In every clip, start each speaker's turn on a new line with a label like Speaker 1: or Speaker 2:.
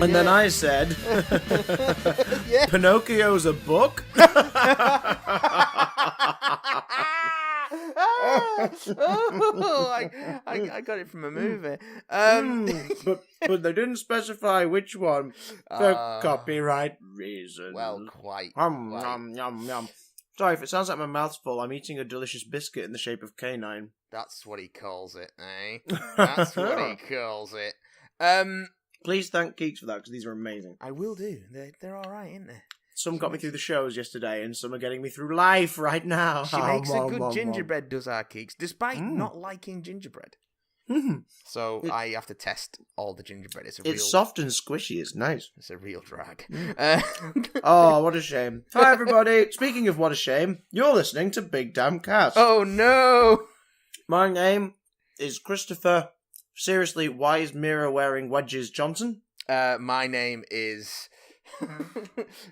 Speaker 1: And then I said,
Speaker 2: Yeah.
Speaker 1: Pinocchio's a book?
Speaker 2: I got it from a movie.
Speaker 1: But they didn't specify which one for copyright reasons.
Speaker 2: Well, quite.
Speaker 1: Yum, yum, yum. Sorry, if it sounds like my mouth's full, I'm eating a delicious biscuit in the shape of canine.
Speaker 2: That's what he calls it, eh? That's what he calls it.
Speaker 1: Please thank Geeks for that, because these are amazing.
Speaker 2: I will do. They're all right, aren't they?
Speaker 1: Some got me through the shows yesterday, and some are getting me through life right now.
Speaker 2: She makes a good gingerbread, does our Keeks, despite not liking gingerbread. So I have to test all the gingerbread. It's
Speaker 1: soft and squishy. It's nice.
Speaker 2: It's a real drag.
Speaker 1: Oh, what a shame. Hi, everybody. Speaking of what a shame, you're listening to Big Damn Cast.
Speaker 2: Oh, no.
Speaker 1: My name is Christopher, seriously, wise mirror-wearing wedges Johnson.
Speaker 2: My name is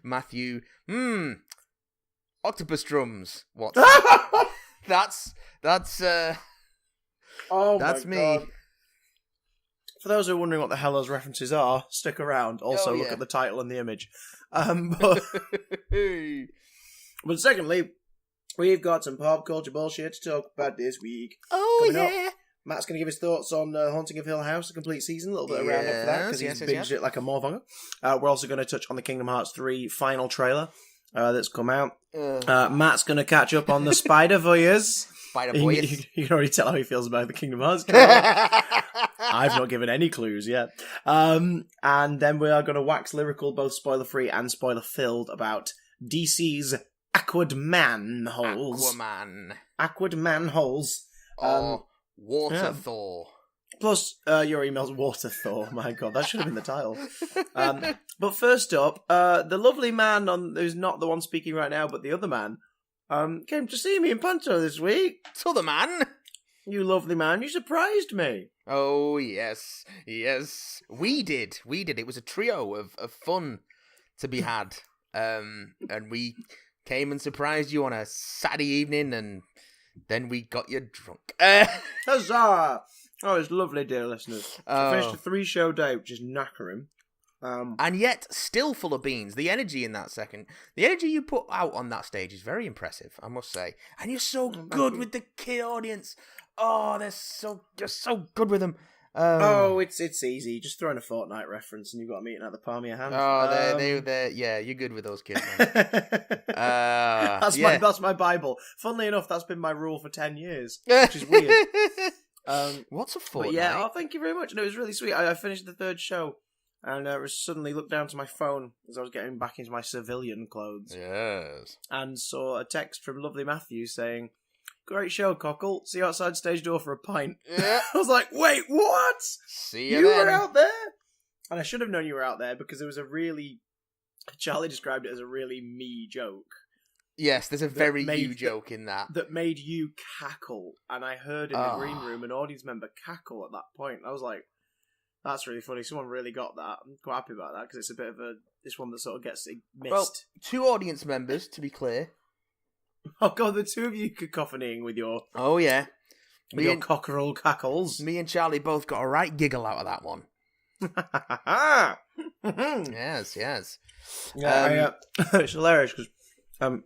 Speaker 2: Matthew. Octopus drums. What? That's
Speaker 1: Oh,
Speaker 2: that's
Speaker 1: my
Speaker 2: me.
Speaker 1: God. For those who are wondering what the hell those references are, stick around. Also, look at the title and the image. But secondly, we've got some pop culture bullshit to talk about this week.
Speaker 2: Oh,
Speaker 1: Coming
Speaker 2: yeah.
Speaker 1: up, Matt's going to give his thoughts on Haunting of Hill House, a complete season, a little bit of round up for that, because he's binged it like a morvonger. We're also going to touch on the Kingdom Hearts 3 final trailer that's come out. Matt's going to catch up on the Spider-Voyers.
Speaker 2: Spider-Voyers.
Speaker 1: You can already tell how he feels about the Kingdom Hearts trailer. I've not given any clues yet. And then we are going to wax lyrical, both spoiler-free and spoiler-filled, about DC's Aquaman holes. Aquaman holes.
Speaker 2: Water Thor.
Speaker 1: Plus, your email's Water Thor. My God, that should have been the title. But first up, the lovely man who's not the one speaking right now, but the other man, came to see me in Panto this week.
Speaker 2: So the man.
Speaker 1: You lovely man, you surprised me.
Speaker 2: Oh, yes. Yes. We did. It was a trio of fun to be had. And we came and surprised you on a Saturday evening, and then we got you drunk.
Speaker 1: Huzzah! Oh, it's lovely, dear listeners. I finished a 3-show day, which is knackering.
Speaker 2: And yet, still full of beans. The energy in that the energy you put out on that stage is very impressive, I must say. And you're so good with the kid audience. Oh, you're so good with them.
Speaker 1: It's easy. Just throw in a Fortnite reference and you've got a meeting at the palm of your hand.
Speaker 2: Oh, yeah, you're good with those kids, man.
Speaker 1: That's my Bible. Funnily enough, that's been my rule for 10 years, which is weird.
Speaker 2: What's a Fortnite?
Speaker 1: But yeah, thank you very much. And it was really sweet. I finished the 3rd show and suddenly looked down to my phone as I was getting back into my civilian clothes.
Speaker 2: Yes.
Speaker 1: And saw a text from lovely Matthew saying, "Great show, Cockle. See you outside stage door for a pint."
Speaker 2: Yeah.
Speaker 1: I was like, wait, what?
Speaker 2: See you
Speaker 1: You
Speaker 2: then.
Speaker 1: were out there? And I should have known you were out there because it was Charlie described it as a really me joke.
Speaker 2: Yes, there's a very you joke in that.
Speaker 1: That made you cackle. And I heard in the green room an audience member cackle at that point. I was like, that's really funny. Someone really got that. I'm quite happy about that because it's a bit of this one that sort of gets missed.
Speaker 2: Well, 2 audience members, to be clear.
Speaker 1: Oh God, the 2 of you cacophonying with your...
Speaker 2: Oh, yeah.
Speaker 1: With your cockerel cackles.
Speaker 2: Me and Charlie both got a right giggle out of that one. Yes.
Speaker 1: Yeah, it's hilarious because,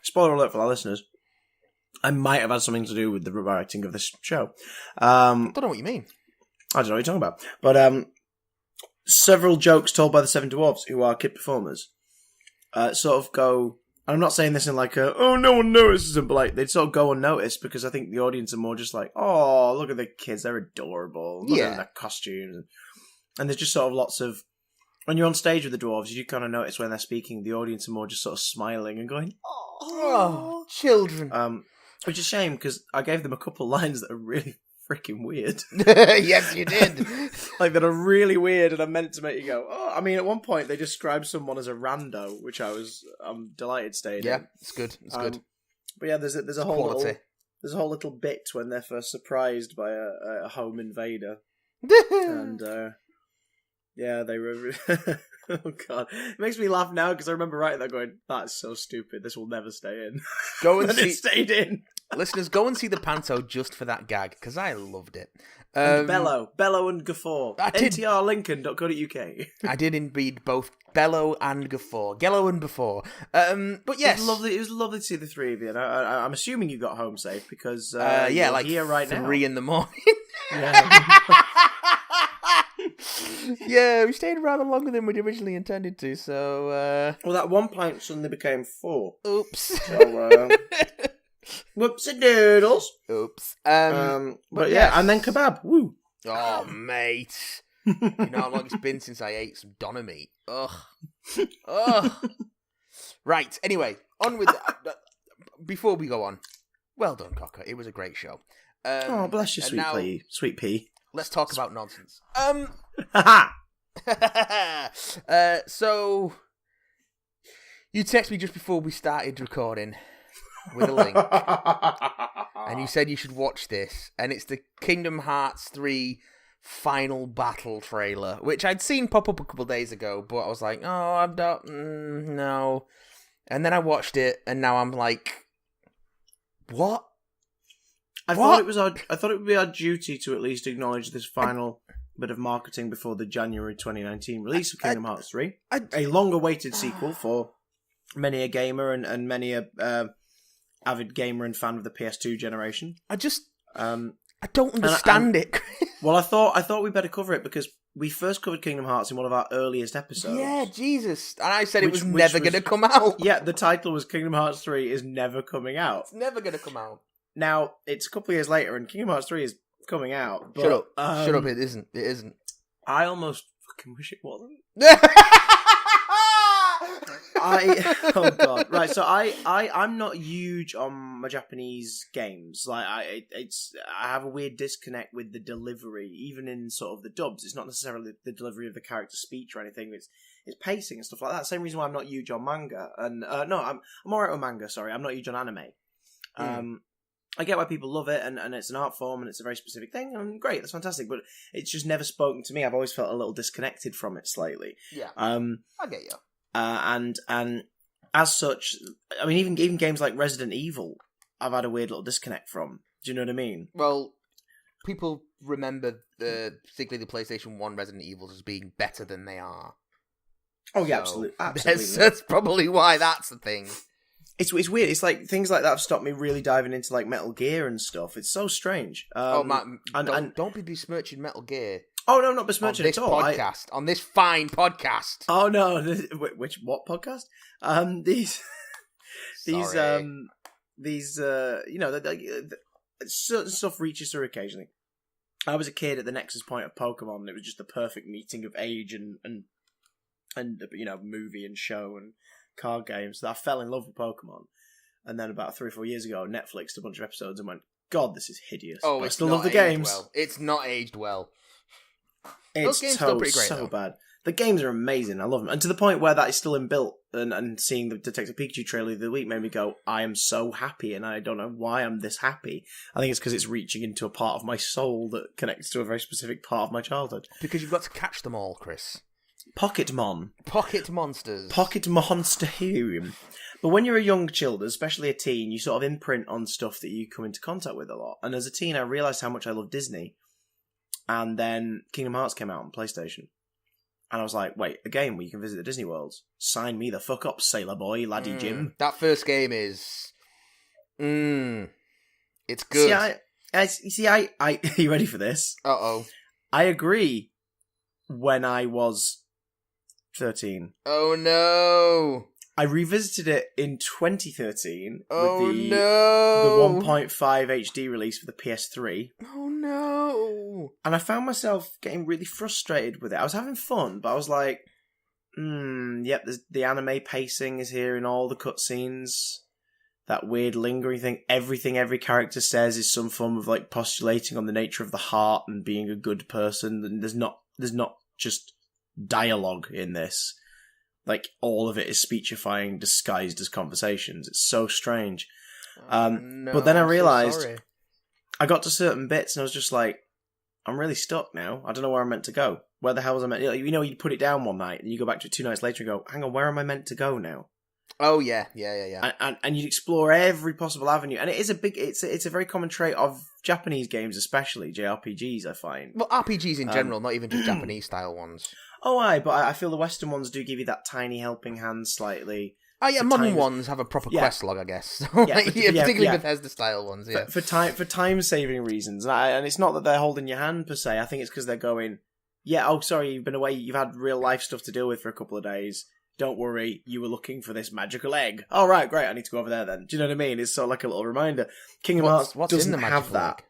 Speaker 1: spoiler alert for our listeners, I might have had something to do with the writing of this show.
Speaker 2: I don't know what you mean.
Speaker 1: I don't know what you're talking about. But several jokes told by the 7 Dwarfs, who are kid performers, sort of go... I'm not saying this in like no one notices them, but like, they'd sort of go unnoticed because I think the audience are more just like, oh, look at the kids, they're adorable. Look at their costumes. And there's just sort of lots of... When you're on stage with the dwarves, you do kind of notice when they're speaking, the audience are more just sort of smiling and going,
Speaker 2: oh children.
Speaker 1: Which is a shame because I gave them a couple lines that are really freaking weird.
Speaker 2: Yes, you did.
Speaker 1: Like, that are really weird and are meant to make you go, oh. I mean, at one point, they described someone as a rando, which I'm delighted stayed in.
Speaker 2: It's good. It's good.
Speaker 1: But yeah, there's a whole little bit when they're first surprised by a home invader. And, yeah, they were... Oh god, it makes me laugh now because I remember writing that, going, "That's so stupid. This will never stay in."
Speaker 2: Go and
Speaker 1: And
Speaker 2: see.
Speaker 1: it stayed in.
Speaker 2: Listeners, go and see the panto just for that gag, because I loved it.
Speaker 1: And bellow and guffaw.
Speaker 2: I did-
Speaker 1: ntrlincoln.co.uk.
Speaker 2: I did indeed both bellow and guffaw. Gellow and before. But yes.
Speaker 1: It was lovely to see the three of you. And I'm assuming you got home safe because
Speaker 2: yeah,
Speaker 1: you're
Speaker 2: like
Speaker 1: here right
Speaker 2: 3
Speaker 1: now.
Speaker 2: in the morning.
Speaker 1: Yeah.
Speaker 2: Yeah, we stayed rather longer than we'd originally intended to, so...
Speaker 1: Well, that 1 pint suddenly became 4.
Speaker 2: Oops.
Speaker 1: So, whoopsie doodles.
Speaker 2: Oops.
Speaker 1: But
Speaker 2: yes.
Speaker 1: and then kebab. Woo.
Speaker 2: Oh, mate. You know how long it's been since I ate some doner meat. Ugh. Ugh. Right, anyway, on with... before we go on, well done, Cocker. It was a great show.
Speaker 1: Oh, bless you, sweet pea.
Speaker 2: Let's talk about nonsense. So, you texted me just before we started recording with a link, and you said you should watch this, and it's the Kingdom Hearts 3 final battle trailer, which I'd seen pop up a couple days ago, but I was like, oh, I'm not, no. And then I watched it, and now I'm like, what?
Speaker 1: I thought it would be our duty to at least acknowledge this final bit of marketing before the January 2019 release of Kingdom Hearts 3. A long-awaited sequel for many a gamer and many a avid gamer and fan of the PS2 generation.
Speaker 2: I don't understand it.
Speaker 1: Well, I thought we'd better cover it because we first covered Kingdom Hearts in one of our earliest episodes.
Speaker 2: Yeah, Jesus. And I said it was never going to come out.
Speaker 1: Yeah, the title was Kingdom Hearts 3 is never coming out.
Speaker 2: It's never going to come out.
Speaker 1: Now, it's a couple of years later, and Kingdom Hearts 3 is coming out. But,
Speaker 2: Shut up. Shut up, it isn't. It isn't.
Speaker 1: I almost fucking wish it wasn't. Oh god. Right, so I'm not huge on my Japanese games. Like I have a weird disconnect with the delivery, even in sort of the dubs. It's not necessarily the delivery of the character speech or anything. It's pacing and stuff like that. Same reason why I'm not huge on manga. And no, I'm alright with manga, sorry. I'm not huge on anime. I get why people love it, and it's an art form, and it's a very specific thing, and great, that's fantastic, but it's just never spoken to me. I've always felt a little disconnected from it slightly.
Speaker 2: Yeah, I get you.
Speaker 1: And as such, I mean, even games like Resident Evil, I've had a weird little disconnect from. Do you know what I mean?
Speaker 2: Well, people remember particularly the PlayStation 1 Resident Evils as being better than they are.
Speaker 1: Oh yeah, absolutely.
Speaker 2: That's probably why that's the thing.
Speaker 1: It's weird. It's like things like that have stopped me really diving into like Metal Gear and stuff. It's so strange.
Speaker 2: Matt, don't be besmirching Metal Gear.
Speaker 1: Oh no, not besmirching at all.
Speaker 2: On this fine podcast.
Speaker 1: Oh no, what podcast? Certain stuff reaches through occasionally. I was a kid at the nexus point of Pokemon, and it was just the perfect meeting of age and movie and show and card games that I fell in love with Pokemon. And then about 3 or 4 years ago, Netflixed a bunch of episodes and went, God, this is hideous.
Speaker 2: Oh,
Speaker 1: I still love the games.
Speaker 2: Well. It's not aged well.
Speaker 1: It's still pretty great, so bad. The games are amazing. I love them. And to the point where that is still inbuilt. And seeing the Detective Pikachu trailer the week made me go, I am so happy, and I don't know why I'm this happy. I think it's because it's reaching into a part of my soul that connects to a very specific part of my childhood.
Speaker 2: Because you've got to catch them all, Chris.
Speaker 1: Pocket monsters. Pocket monster helium. But when you're a young child, especially a teen, you sort of imprint on stuff that you come into contact with a lot. And as a teen, I realised how much I love Disney. And then Kingdom Hearts came out on PlayStation. And I was like, wait, a game where you can visit the Disney worlds? Sign me the fuck up, Sailor Boy, Laddie Jim.
Speaker 2: That first game is... It's good.
Speaker 1: See, are you ready for this?
Speaker 2: Uh-oh.
Speaker 1: I agree when I was 13.
Speaker 2: Oh, no.
Speaker 1: I revisited it in 2013
Speaker 2: with
Speaker 1: the 1.5 HD release for the PS3.
Speaker 2: Oh no!
Speaker 1: And I found myself getting really frustrated with it. I was having fun, but I was like, yep, the anime pacing is here in all the cutscenes. That weird lingering thing. Everything every character says is some form of like postulating on the nature of the heart and being a good person. And there's not just dialogue in this. Like, all of it is speechifying disguised as conversations. It's so strange.
Speaker 2: No,
Speaker 1: but then I realised,
Speaker 2: so
Speaker 1: I got to certain bits and I was just like, I'm really stuck now. I don't know where I'm meant to go. Where the hell was I meant? You know, you put it down one night and you go back to it 2 nights later and go, hang on, where am I meant to go now?
Speaker 2: Oh yeah.
Speaker 1: And you explore every possible avenue, and it is it's a very common trait of Japanese games, especially JRPGs. I find.
Speaker 2: Well, RPGs in general, not even just Japanese style ones.
Speaker 1: Oh, but I feel the Western ones do give you that tiny helping hand slightly.
Speaker 2: Oh yeah, modern ones have a proper quest log, I guess. Particularly Bethesda style ones. Yeah,
Speaker 1: for time saving reasons, and it's not that they're holding your hand per se. I think it's because they're going, sorry, you've been away, you've had real life stuff to deal with for a couple of days. Don't worry, you were looking for this magical egg. All right, great, I need to go over there then. Do you know what I mean? It's sort of like a little reminder. Kingdom Hearts doesn't have that.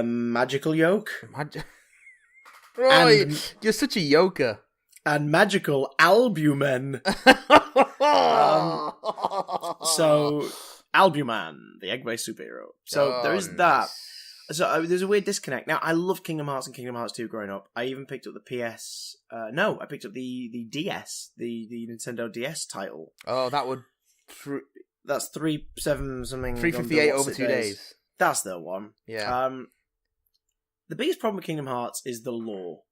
Speaker 1: Magical yolk.
Speaker 2: Right, you're such a yoker.
Speaker 1: And magical albumen. So, albuman, the egg-based superhero. So there is that. So there's a weird disconnect. Now, I love Kingdom Hearts and Kingdom Hearts 2 growing up. I even picked up the PS... I picked up the DS, the Nintendo DS title.
Speaker 2: Oh, that would...
Speaker 1: That's 3.7 something...
Speaker 2: 358 over 2 days.
Speaker 1: That's the one.
Speaker 2: Yeah.
Speaker 1: The biggest problem with Kingdom Hearts is the lore.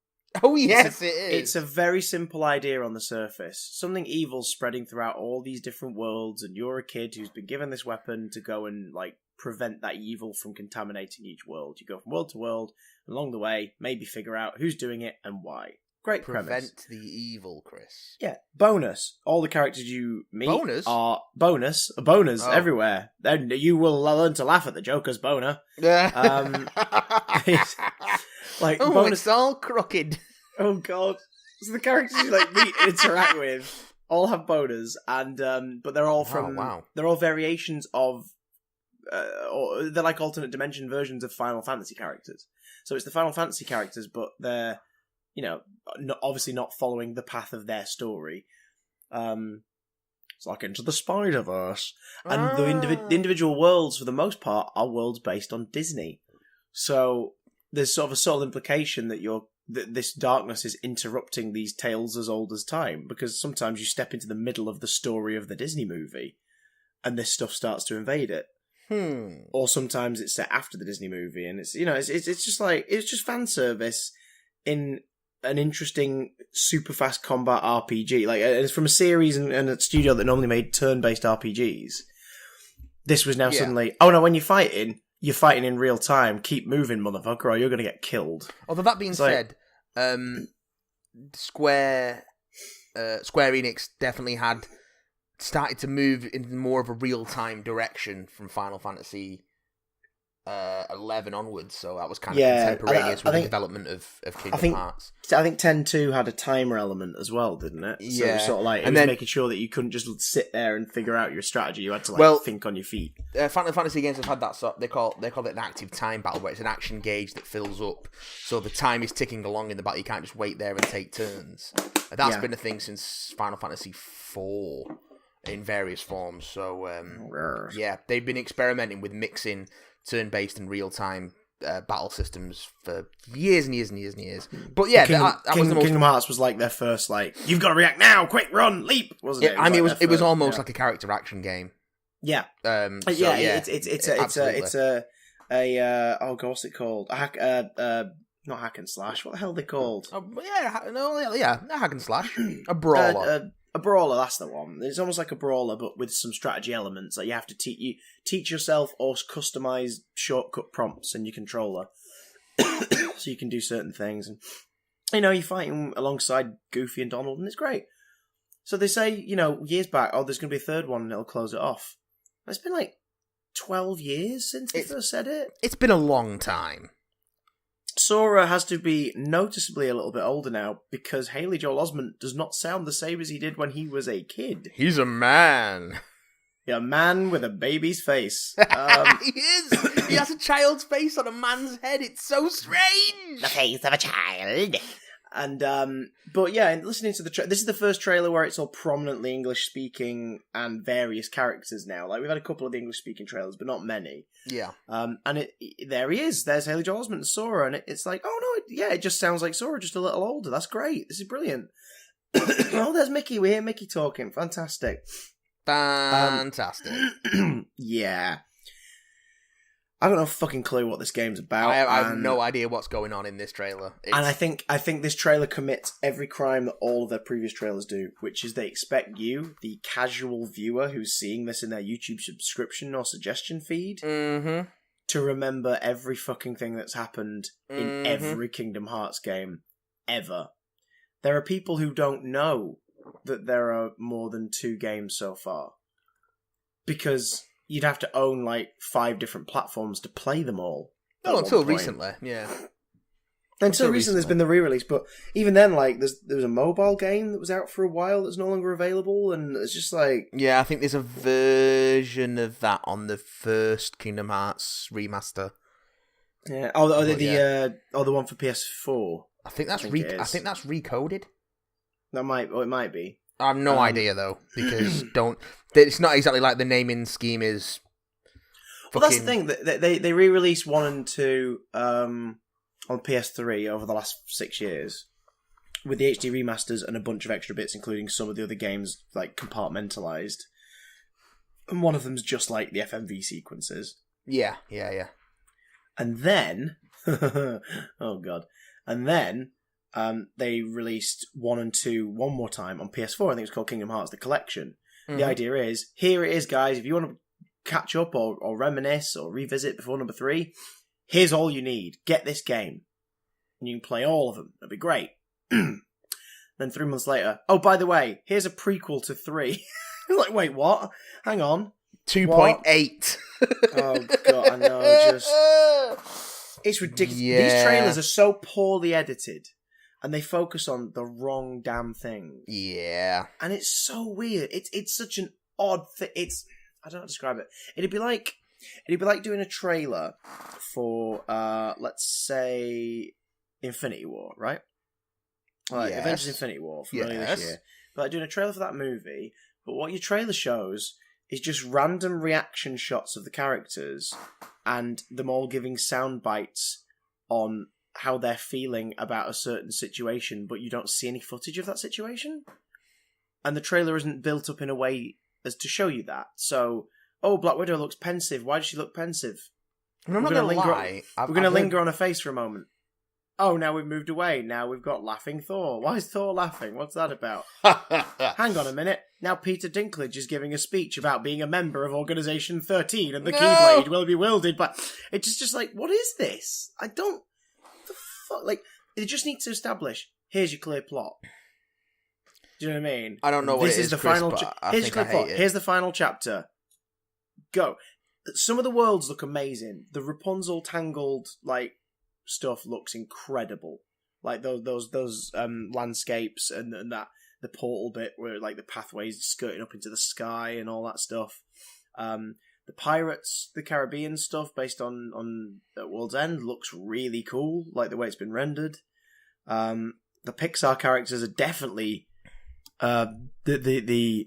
Speaker 2: Oh, yes, it is.
Speaker 1: It's a very simple idea on the surface. Something evil spreading throughout all these different worlds, and you're a kid who's been given this weapon to go and, prevent that evil from contaminating each world. You go from world to world, and along the way, maybe figure out who's doing it and why. Great premise.
Speaker 2: Prevent the evil, Chris.
Speaker 1: Yeah. Bonus. All the characters you meet are bonus everywhere. Then you will learn to laugh at the Joker's boner. Bonus.
Speaker 2: It's all crooked.
Speaker 1: Oh god. So the characters you meet and interact with all have boners, and but they're all they're all variations of or they're like alternate dimension versions of Final Fantasy characters. So it's the Final Fantasy characters, but they're obviously not following the path of their story. It's like Into the Spider-Verse, and the individual worlds for the most part are worlds based on Disney. So there's sort of a subtle implication that this darkness is interrupting these tales as old as time, because sometimes you step into the middle of the story of the Disney movie, and this stuff starts to invade it. Or sometimes it's set after the Disney movie, and it's just fan service in an interesting, super fast combat RPG. It's from a series and a studio that normally made turn-based RPGs. This was now suddenly, oh no, when you're fighting in real time. Keep moving, motherfucker, or you're going to get killed.
Speaker 2: Although that being said, Square Enix definitely had started to move in more of a real-time direction from Final Fantasy 11 onwards, so that was kind of contemporaneous with the development of Kingdom Hearts.
Speaker 1: I think 10.2 had a timer element as well, didn't it? So it was sort of it was making sure that you couldn't just sit there and figure out your strategy. You had to think on your feet.
Speaker 2: Final Fantasy games have had that sort. They call it an active time battle, where it's an action gauge that fills up, so the time is ticking along in the battle. You can't just wait there and take turns. That's been a thing since Final Fantasy 4 in various forms. So they've been experimenting with mixing turn-based and real-time battle systems for years and years and years and years. But yeah,
Speaker 1: Kingdom Hearts was like their first, you've got to react now, quick, run, leap, wasn't it?
Speaker 2: It was almost like a character action game.
Speaker 1: Yeah. It's what's it called? Not hack and slash. What the hell are they called?
Speaker 2: A hack and slash. A brawler.
Speaker 1: A brawler, that's the one. It's almost like a brawler, but with some strategy elements. You have to teach yourself or customize shortcut prompts in your controller, so you can do certain things. And you're fighting alongside Goofy and Donald, and it's great. So they say, years back, there's going to be a third one, and it'll close it off. It's been 12 years since they first said it.
Speaker 2: It's been a long time.
Speaker 1: Sora has to be noticeably a little bit older now, because Haley Joel Osment does not sound the same as he did when he was a kid.
Speaker 2: He's a man.
Speaker 1: Yeah, a man with a baby's face.
Speaker 2: He is. He has a child's face on a man's head. It's so strange.
Speaker 1: The face of a child. And, but yeah, listening to this is the first trailer where it's all prominently English-speaking and various characters now. We've had a couple of the English-speaking trailers, but not many.
Speaker 2: Yeah.
Speaker 1: And there he is. There's Haley Joel Osment and Sora, and it's like, oh no, it just sounds like Sora, just a little older. That's great. This is brilliant. Oh, there's Mickey. We hear Mickey talking. Fantastic.
Speaker 2: Fantastic.
Speaker 1: Yeah. I got no fucking clue what this game's about.
Speaker 2: I have no idea what's going on in this trailer.
Speaker 1: And I think this trailer commits every crime that all of their previous trailers do, which is they expect you, the casual viewer who's seeing this in their YouTube subscription or suggestion feed, to remember every fucking thing that's happened in every Kingdom Hearts game ever. There are people who don't know that there are more than 2 games so far. Because you'd have to own, like, 5 different platforms to play them all.
Speaker 2: Well, until recently, yeah.
Speaker 1: Until recently, there's been the re-release, but even then, like, there was a mobile game that was out for a while that's no longer available, and it's just like...
Speaker 2: Yeah, I think there's a version of that on the first Kingdom Hearts remaster.
Speaker 1: Yeah. The one for PS4.
Speaker 2: I think that's recoded.
Speaker 1: It might be.
Speaker 2: I have no idea though, because it's not exactly like the naming scheme is.
Speaker 1: Well, that's the thing. They re-released 1 and 2 on PS3 over the last 6 years with the HD remasters and a bunch of extra bits, including some of the other games like compartmentalized. And one of them's just like the FMV sequences.
Speaker 2: Yeah.
Speaker 1: And then, oh god, and then. They released 1 and 2 one more time on PS4. I think it's called Kingdom Hearts: The Collection. The idea is, here it is, guys. If you want to catch up or reminisce or revisit before number 3, here's all you need. Get this game. And you can play all of them. That'd be great. Then 3 months later, oh, by the way, here's a prequel to 3. Like, wait, what? Hang on.
Speaker 2: 2.8.
Speaker 1: Oh, God, I know. It's ridiculous.
Speaker 2: Yeah.
Speaker 1: These trailers are so poorly edited. And they focus on the wrong damn thing.
Speaker 2: Yeah.
Speaker 1: And it's so weird. It's such an odd thing. I don't know how to describe it. It'd be like doing a trailer for let's say Infinity War, right? Like Avengers Infinity War from earlier this year. But like doing a trailer for that movie, but what your trailer shows is just random reaction shots of the characters and them all giving sound bites on how they're feeling about a certain situation, but you don't see any footage of that situation. And the trailer isn't built up in a way as to show you that. So, Black Widow looks pensive. Why does she look pensive?
Speaker 2: I'm not going to lie.
Speaker 1: We're going to linger on her face for a moment. Oh, now we've moved away. Now we've got laughing Thor. Why is Thor laughing? What's that about? Hang on a minute. Now Peter Dinklage is giving a speech about being a member of Organization 13 and the Keyblade will be wielded by... It's just like, what is this? I don't... Like, they just need to establish, here's your clear plot. Do you know what I mean?
Speaker 2: I don't know what
Speaker 1: this
Speaker 2: it is,
Speaker 1: the
Speaker 2: Chris,
Speaker 1: final
Speaker 2: but
Speaker 1: here's your clear plot. Here's the final chapter. Go. Some of the worlds look amazing. The Rapunzel tangled, like, stuff looks incredible. Like, those landscapes and that, the portal bit where, like, the pathways skirting up into the sky and all that stuff. The Pirates, the Caribbean stuff based on World's End looks really cool, like the way it's been rendered. The Pixar characters are definitely the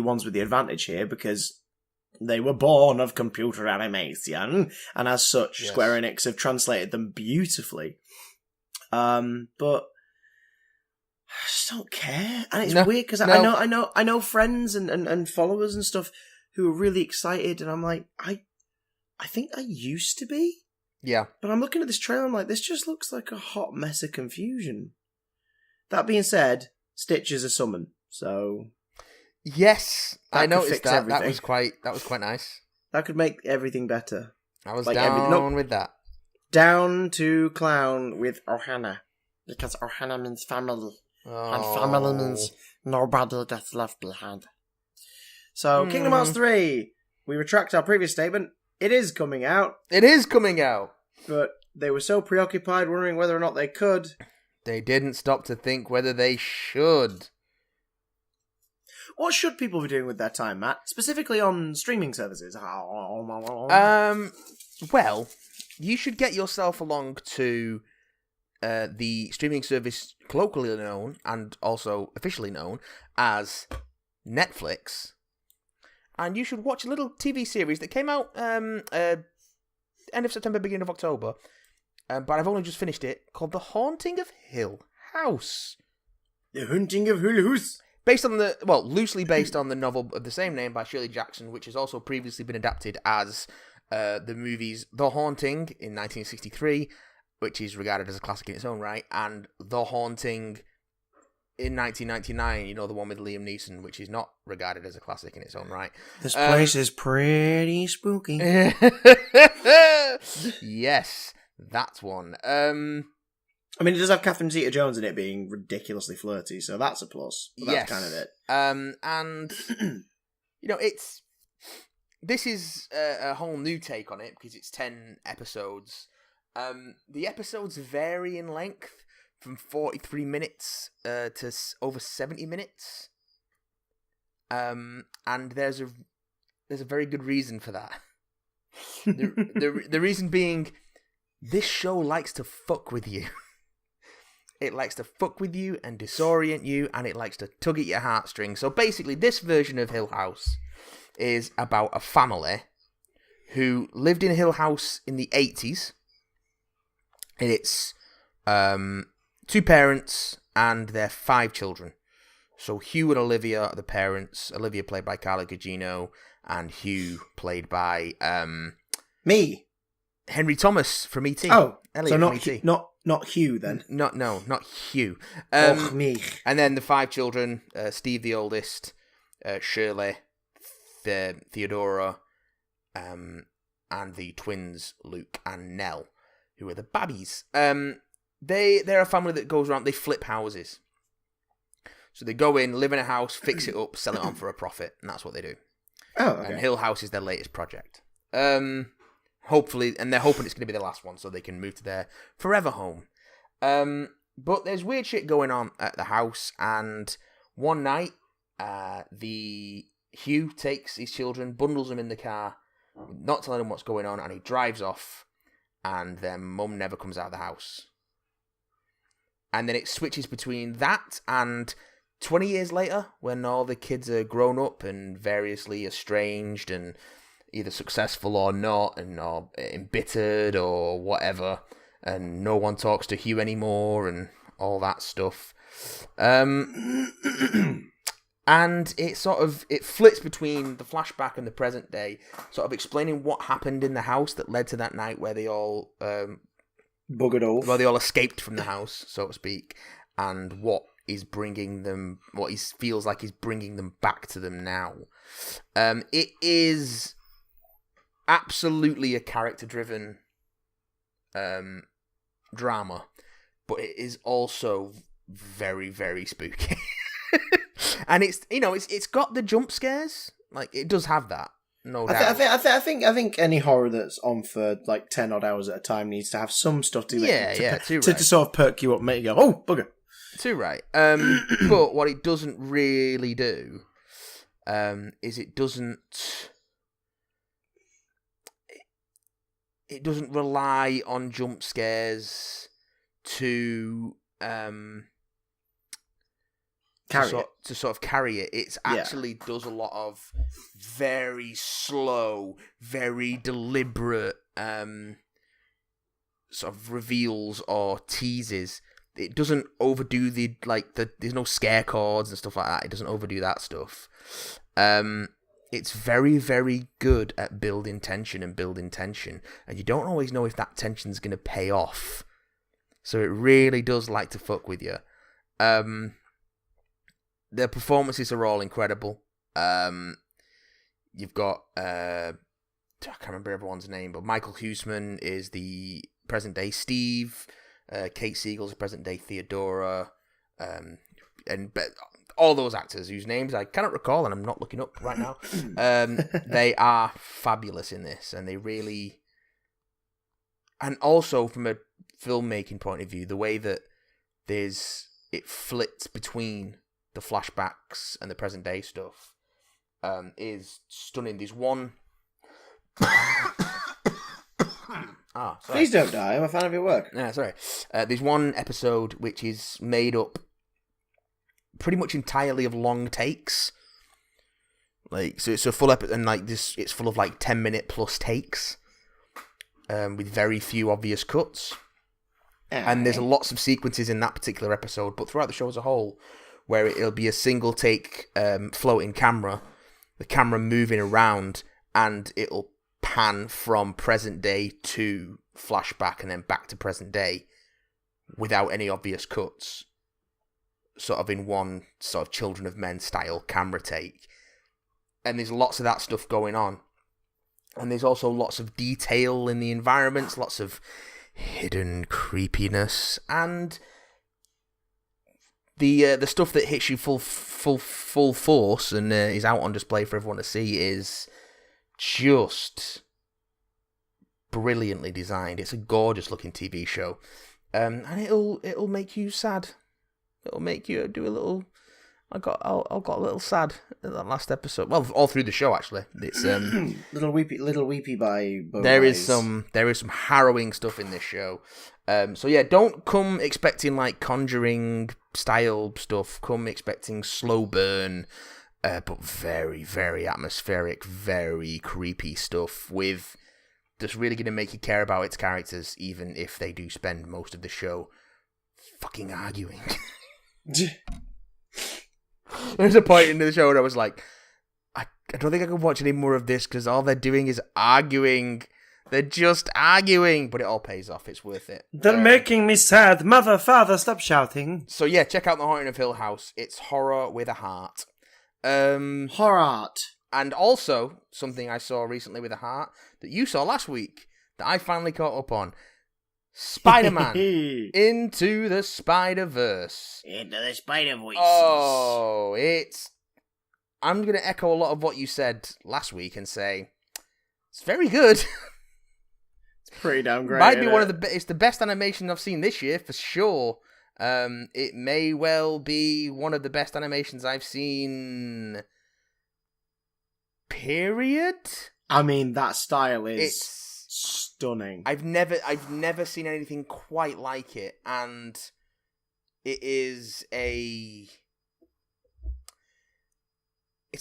Speaker 1: ones with the advantage here because they were born of computer animation, and as such, Square Enix have translated them beautifully. But I just don't care, and it's weird because I know friends and followers and stuff who are really excited, and I'm like, I think I used to be.
Speaker 2: Yeah.
Speaker 1: But I'm looking at this trailer, I'm like, this just looks like a hot mess of confusion. That being said, Stitch is a summon, so...
Speaker 2: Yes, I noticed that. Everything. That was quite nice.
Speaker 1: That could make everything better.
Speaker 2: I was down with that.
Speaker 1: Down to clown with Ohana. Because Ohana means family. Oh. And family means nobody gets left behind. So, Kingdom Hearts 3, we retract our previous statement. It is coming out.
Speaker 2: It is coming out.
Speaker 1: But they were so preoccupied wondering whether or not they could.
Speaker 2: They didn't stop to think whether they should.
Speaker 1: What should people be doing with their time, Matt? Specifically on streaming services?
Speaker 2: Well, you should get yourself along to the streaming service colloquially known and also officially known as Netflix. And you should watch a little TV series that came out end of September, beginning of October. But I've only just finished it, called The Haunting of Hill House.
Speaker 1: The Haunting of Hill House.
Speaker 2: Loosely based on the novel of the same name by Shirley Jackson, which has also previously been adapted as the movies The Haunting in 1963, which is regarded as a classic in its own right, and The Haunting in 1999, the one with Liam Neeson, which is not regarded as a classic in its own right.
Speaker 1: This place is pretty spooky.
Speaker 2: Yes, that's one.
Speaker 1: I mean, it does have Catherine Zeta-Jones in it being ridiculously flirty, so that's a plus. But that's kind of it.
Speaker 2: And, this is a whole new take on it, because it's 10 episodes. The episodes vary in length, from 43 minutes to over 70 minutes. And there's a very good reason for that. The reason being, this show likes to fuck with you. It likes to fuck with you and disorient you, and it likes to tug at your heartstrings. So basically, this version of Hill House is about a family who lived in Hill House in the 80s. And it's 2 parents and their 5 children. So Hugh and Olivia are the parents. Olivia played by Carla Gugino, and Hugh played by
Speaker 1: me,
Speaker 2: Henry Thomas from E.T.
Speaker 1: Oh,
Speaker 2: Elliot
Speaker 1: so
Speaker 2: from E.T.
Speaker 1: not Hugh then.
Speaker 2: Not Hugh.
Speaker 1: Me.
Speaker 2: And then the 5 children: Steve, the oldest, Shirley, Theodora, and the twins Luke and Nell, who are the babbies. They're a family that goes around. They flip houses. So they go in, live in a house, fix it up, sell it on for a profit, and that's what they do.
Speaker 1: Oh, okay.
Speaker 2: And Hill House is their latest project. Hopefully, and they're hoping it's going to be the last one, so they can move to their forever home. But there's weird shit going on at the house, and one night, Hugh takes his children, bundles them in the car, not telling them what's going on, and he drives off, and their mum never comes out of the house. And then it switches between that and 20 years later, when all the kids are grown up and variously estranged and either successful or not, and or embittered or whatever, and no one talks to Hugh anymore and all that stuff. And it flits between the flashback and the present day, sort of explaining what happened in the house that led to that night where they all
Speaker 1: buggered off.
Speaker 2: Well, they all escaped from the house, so to speak, and what feels like is bringing them back to them now. It is absolutely a character-driven drama, but it is also very, very spooky. And it's got the jump scares. Like, it does have that. No doubt.
Speaker 1: I think any horror that's on for like 10 odd hours at a time needs to have some stuff to to sort of perk you up, make you go, oh bugger.
Speaker 2: Too right. But what it doesn't really do is it doesn't rely on jump scares to sort of carry it. It actually does a lot of very slow, very deliberate sort of reveals or teases. It doesn't overdo there's no scare chords and stuff like that. It doesn't overdo that stuff. It's very, very good at building tension, and you don't always know if that tension's going to pay off. So it really does like to fuck with you. The performances are all incredible. You've got I can't remember everyone's name, but Michael Huseman is the present day Steve. Kate Siegel's present day Theodora, and all those actors whose names I cannot recall, and I'm not looking up right now. They are fabulous in this, and they really, and also from a filmmaking point of view, the way that it flits between the flashbacks and the present day stuff is stunning. There's one.
Speaker 1: Please don't die. I'm a fan of your work.
Speaker 2: Yeah, sorry. There's one episode which is made up pretty much entirely of long takes. Like, so it's a full episode, and like this, it's full of like 10-minute plus takes, with very few obvious cuts. And there's lots of sequences in that particular episode, but throughout the show as a whole, where it'll be a single take floating camera, the camera moving around, and it'll pan from present day to flashback and then back to present day without any obvious cuts, sort of in one sort of Children of Men style camera take. And there's lots of that stuff going on. And there's also lots of detail in the environments, lots of hidden creepiness, and the stuff that hits you full force and is out on display for everyone to see is just brilliantly designed. It's a gorgeous looking TV show, and it'll make you sad. It'll make you do a little. I got a little sad at that last episode. Well, all through the show actually. It's
Speaker 1: little weepy by both
Speaker 2: there
Speaker 1: ways.
Speaker 2: is some harrowing stuff in this show. So yeah, don't come expecting like Conjuring style stuff. Come expecting slow burn, but very, very atmospheric, very creepy stuff with that's really going to make you care about its characters, even if they do spend most of the show fucking arguing. There's a point in the show where I was like, I don't think I can watch any more of this because all they're doing is arguing. They're just arguing, but it all pays off. It's worth it.
Speaker 3: They're making me sad. Mother, father, stop shouting.
Speaker 2: So yeah, check out The Haunting of Hill House. It's horror with a heart.
Speaker 1: Horror art.
Speaker 2: And also, something I saw recently with a heart that you saw last week that I finally caught up on. Spider-Man Into the Spider-Verse.
Speaker 1: Into the Spider-Voices.
Speaker 2: Oh, I'm going to echo a lot of what you said last week and say, it's very good.
Speaker 1: It's pretty damn great.
Speaker 2: Might be one of it's the best animation I've seen this year, for sure. It may well be one of the best animations I've seen, period.
Speaker 1: I mean, that style is
Speaker 2: It's
Speaker 1: stunning.
Speaker 2: I've never seen anything quite like it, and it is it's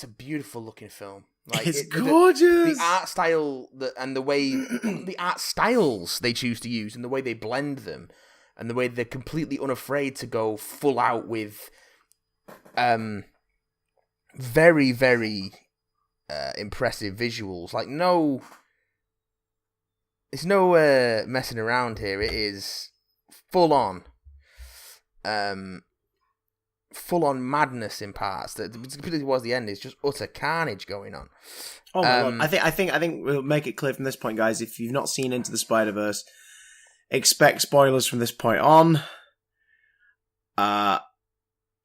Speaker 2: a beautiful looking film. Like,
Speaker 1: it's gorgeous.
Speaker 2: The art style and the way the art styles they choose to use and the way they blend them and the way they're completely unafraid to go full out with very, very impressive visuals. Like there's no messing around here. It is full on madness in parts. That particularly towards the end is just utter carnage going on.
Speaker 1: Oh my God. I think we'll make it clear from this point, guys. If you've not seen Into the Spider-Verse, expect spoilers from this point on.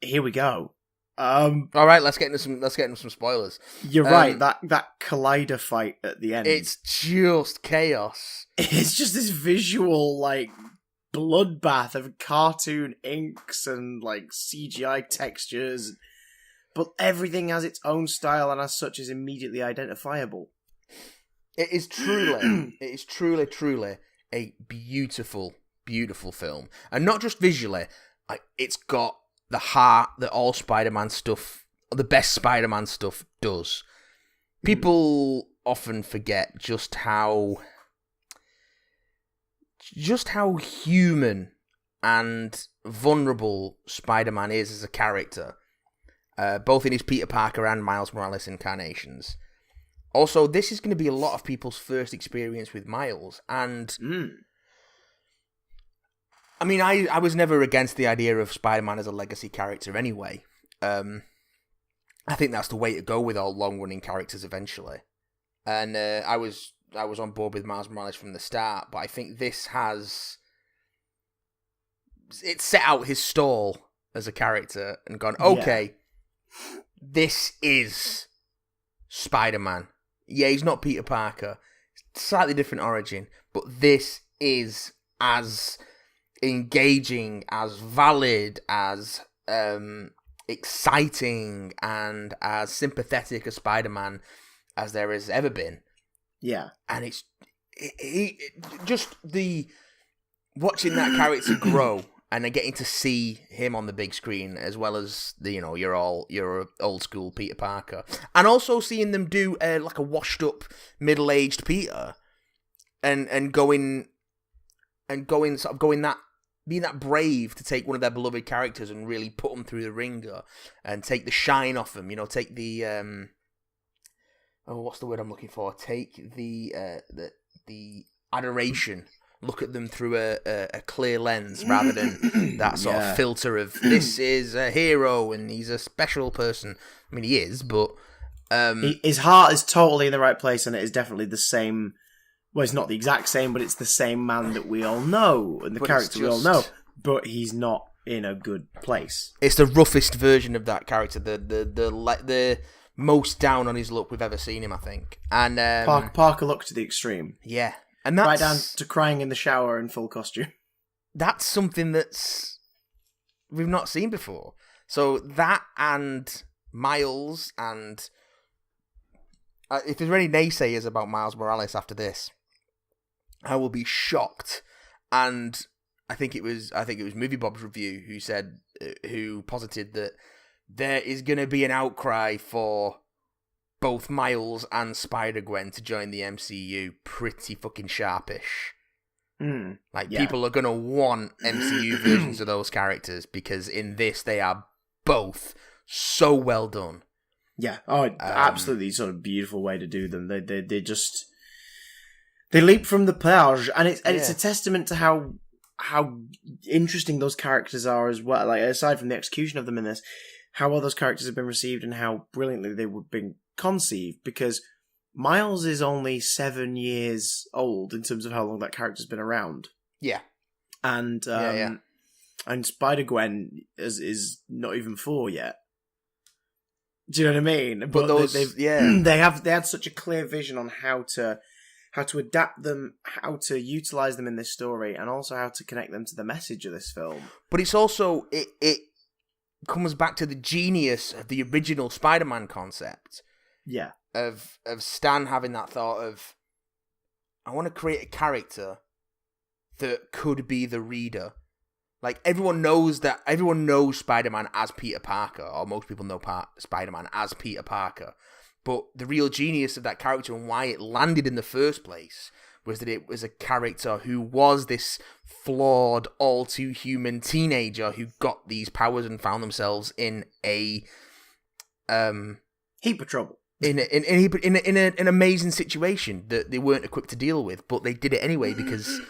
Speaker 1: Here we go.
Speaker 2: All right, let's get into some spoilers.
Speaker 1: You're right. That collider fight at the end.
Speaker 2: It's just chaos.
Speaker 1: It's just this visual like bloodbath of cartoon inks and like CGI textures, but everything has its own style and as such is immediately identifiable.
Speaker 2: It is truly a beautiful, beautiful film, and not just visually. It's got the heart that all Spider-Man stuff, the best Spider-Man stuff, does. People often forget just how human and vulnerable Spider-Man is as a character, both in his Peter Parker and Miles Morales incarnations. Also, this is going to be a lot of people's first experience with Miles, and I mean, I was never against the idea of Spider-Man as a legacy character anyway. I think that's the way to go with all long-running characters eventually. And I was on board with Miles Morales from the start, but I think this it set out his stall as a character and gone, okay, this is Spider-Man. Yeah, he's not Peter Parker. Slightly different origin, but this is as engaging, as valid, as exciting, and as sympathetic a Spider-Man as there has ever been. Yeah. And it's just watching that character grow and then getting to see him on the big screen as well as your old school Peter Parker, and also seeing them do like a washed up middle-aged Peter and going that, being that brave to take one of their beloved characters and really put them through the ringer and take the shine off them, take the what's the word I'm looking for? Take the adoration, look at them through a clear lens rather than that sort of filter of this is a hero and he's a special person. I mean, he is, but
Speaker 1: his heart is totally in the right place, and it is definitely the same. Well, it's not the exact same, but it's the same man that we all know and the character we all know. But he's not in a good place.
Speaker 2: It's the roughest version of that character, the most down on his luck we've ever seen him, I think. And
Speaker 1: Parker look to the extreme.
Speaker 2: Yeah, and that's
Speaker 1: right down to crying in the shower in full costume.
Speaker 2: That's something we've not seen before. So that and Miles, and if there's any naysayers about Miles Morales after this, I will be shocked. And I think it was Movie Bob's review who posited that there is going to be an outcry for both Miles and Spider-Gwen to join the MCU pretty fucking sharpish. People are going to want MCU versions of those characters because in this they are both so well done.
Speaker 1: Yeah, absolutely sort of beautiful way to do them. They just they leap from the page, and it's a testament to how interesting those characters are as well. Like aside from the execution of them in this, how well those characters have been received and how brilliantly they were being conceived. Because Miles is only 7 years old in terms of how long that character's been around.
Speaker 2: Yeah,
Speaker 1: and and Spider-Gwen is not even 4 yet. Do you know what I mean? But they had such a clear vision on how to adapt them, how to utilize them in this story, and also how to connect them to the message of this film.
Speaker 2: But it's also it comes back to the genius of the original Spider-Man concept.
Speaker 1: Yeah.
Speaker 2: Of Stan having that thought of, I want to create a character that could be the reader. Like, everyone knows Spider-Man as Peter Parker, or most people know Spider-Man as Peter Parker. But the real genius of that character and why it landed in the first place was that it was a character who was this flawed, all-too-human teenager who got these powers and found themselves in a
Speaker 1: heap of trouble.
Speaker 2: In an amazing situation that they weren't equipped to deal with, but they did it anyway because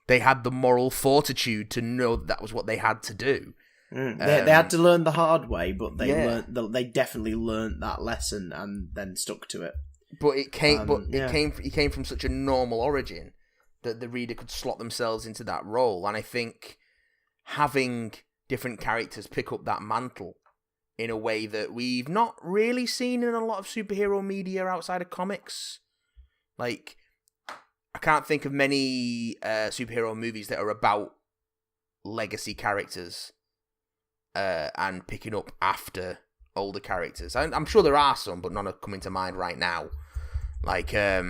Speaker 2: they had the moral fortitude to know that was what they had to do.
Speaker 1: They had to learn the hard way, but they definitely learned that lesson and then stuck to it.
Speaker 2: But it came from such a normal origin that the reader could slot themselves into that role. And I think having different characters pick up that mantle in a way that we've not really seen in a lot of superhero media outside of comics. Like, I can't think of many superhero movies that are about legacy characters and picking up after older characters. I'm sure there are some, but none are coming to mind right now. Like, I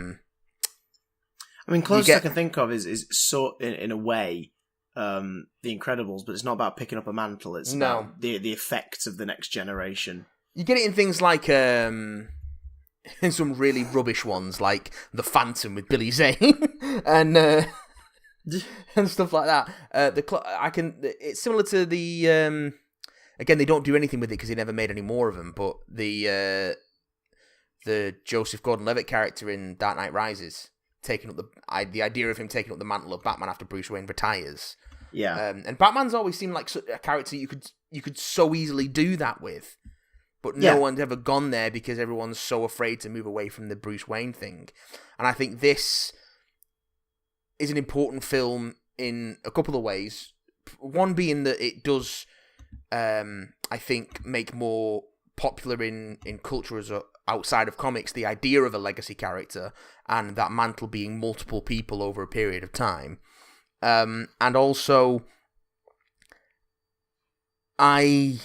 Speaker 1: mean, closest I can think of is sort in a way The Incredibles, but it's not about picking up a mantle. It's about the effects of the next generation. You
Speaker 2: get it in things like in some really rubbish ones, like The Phantom with Billy Zane and stuff like that. It's similar to the. Again, they don't do anything with it because they never made any more of them. But the Joseph Gordon-Levitt character in Dark Knight Rises, taking up the idea of him taking up the mantle of Batman after Bruce Wayne retires.
Speaker 1: Yeah,
Speaker 2: and Batman's always seemed like a character you could so easily do that with, but no one's ever gone there because everyone's so afraid to move away from the Bruce Wayne thing. And I think this is an important film in a couple of ways. One being that it does, I think, make more popular in culture as outside of comics the idea of a legacy character and that mantle being multiple people over a period of time. And also, I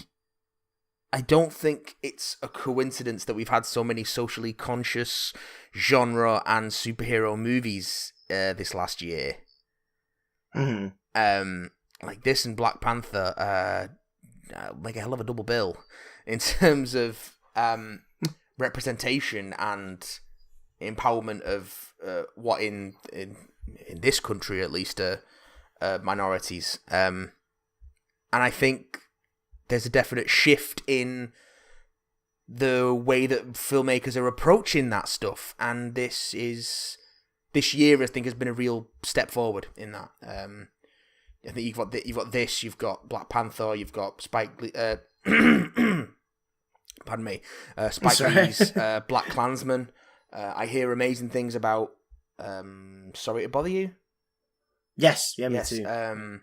Speaker 2: don't think it's a coincidence that we've had so many socially conscious genre and superhero movies this last year.
Speaker 1: Mm-hmm.
Speaker 2: Like this and Black Panther make a hell of a double bill in terms of representation and empowerment of what in this country at least minorities. And I think there's a definite shift in the way that filmmakers are approaching that stuff, and this year I think has been a real step forward in that. I think you've got Black Panther, you've got Spike Lee, pardon me, Spike Lee's Black Klansman. I hear amazing things about Sorry to Bother You.
Speaker 1: Yes, yeah,
Speaker 2: yes,
Speaker 1: me too.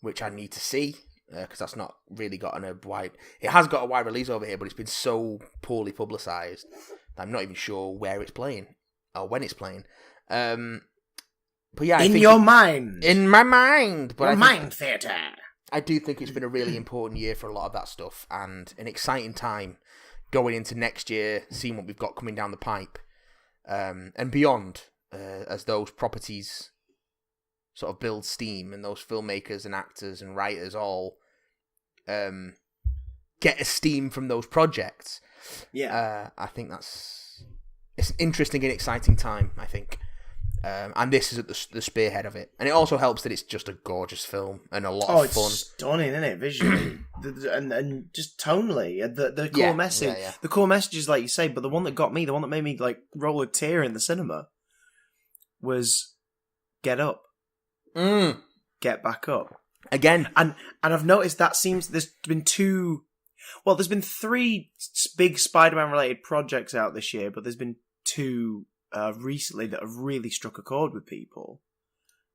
Speaker 2: Which I need to see because that's not really gotten a wide. It has got a wide release over here, but it's been so poorly publicised that I'm not even sure where it's playing or when it's playing. But yeah,
Speaker 1: in your mind,
Speaker 2: in my mind, but
Speaker 1: your mind theatre.
Speaker 2: I do think it's been a really important year for a lot of that stuff, and an exciting time going into next year, seeing what we've got coming down the pipe, and beyond, as those properties sort of build steam, and those filmmakers and actors and writers all get a steam from those projects.
Speaker 1: Yeah,
Speaker 2: I think it's an interesting and exciting time, I think. And this is at the spearhead of it. And it also helps that it's just a gorgeous film and a lot of fun.
Speaker 1: It's stunning, isn't it, visually? and just tonally. The core message.
Speaker 2: Yeah.
Speaker 1: The core message is like you say, but the one that got me, the one that made me like roll a tear in the cinema was get up. Get back up.
Speaker 2: Again.
Speaker 1: And I've noticed that there's been three big Spider-Man related projects out this year, but there's been two recently that have really struck a chord with people,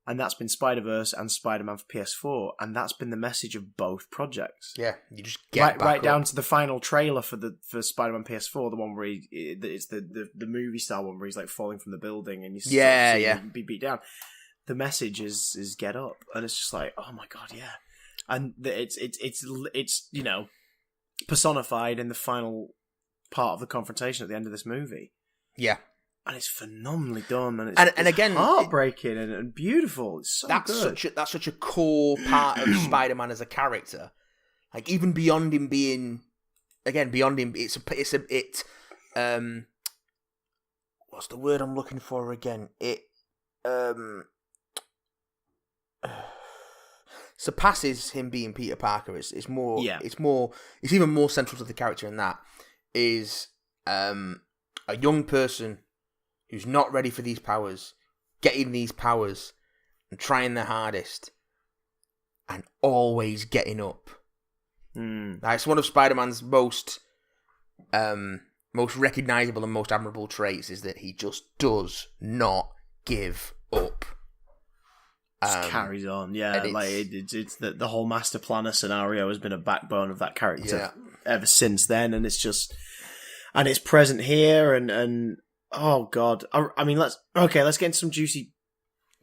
Speaker 1: and that's been Spider-Verse and Spider-Man for PS4, and that's been the message of both projects.
Speaker 2: Yeah, you just get
Speaker 1: right down to the final trailer for Spider-Man PS4, the one where it's the movie style one where he's like falling from the building and you see him be beat down. The message is get up, and it's just like, oh my god, yeah, and it's you know, personified in the final part of the confrontation at the end of this movie.
Speaker 2: Yeah.
Speaker 1: And it's phenomenally done, and
Speaker 2: and again,
Speaker 1: heartbreaking and beautiful. It's so good.
Speaker 2: That's such a core part of Spider-Man as a character. Like even beyond him being, it's what's the word I'm looking for again? It surpasses him being Peter Parker. It's even more central to the character, and that is a young person who's not ready for these powers, getting these powers and trying their hardest and always getting up. It's one of Spider-Man's most recognisable and most admirable traits is that he just does not give up.
Speaker 1: Just carries on, yeah. It's the whole master planner scenario has been a backbone of that character ever since then, and it's it's present here, and oh god, I mean, let's get into some juicy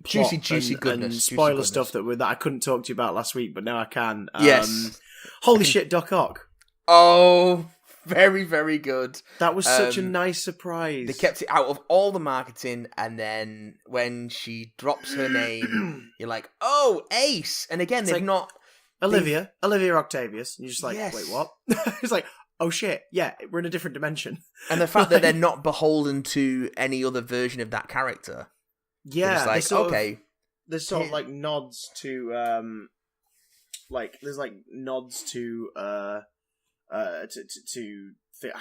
Speaker 2: goodness,
Speaker 1: and spoiler stuff that I couldn't talk to you about last week, but now I can.
Speaker 2: Yes,
Speaker 1: holy shit, Doc Ock!
Speaker 2: Oh, very very good.
Speaker 1: That was such a nice surprise.
Speaker 2: They kept it out of all the marketing, and then when she drops her name, you're like, oh, Ace! And again, they've not
Speaker 1: Olivia Octavius. And you're just like,
Speaker 2: yes.
Speaker 1: Wait, what? It's like, oh shit, yeah, we're in a different dimension.
Speaker 2: And the fact that they're not beholden to any other version of that character.
Speaker 1: Yeah,
Speaker 2: like,
Speaker 1: there's sort of like nods to there's like nods to I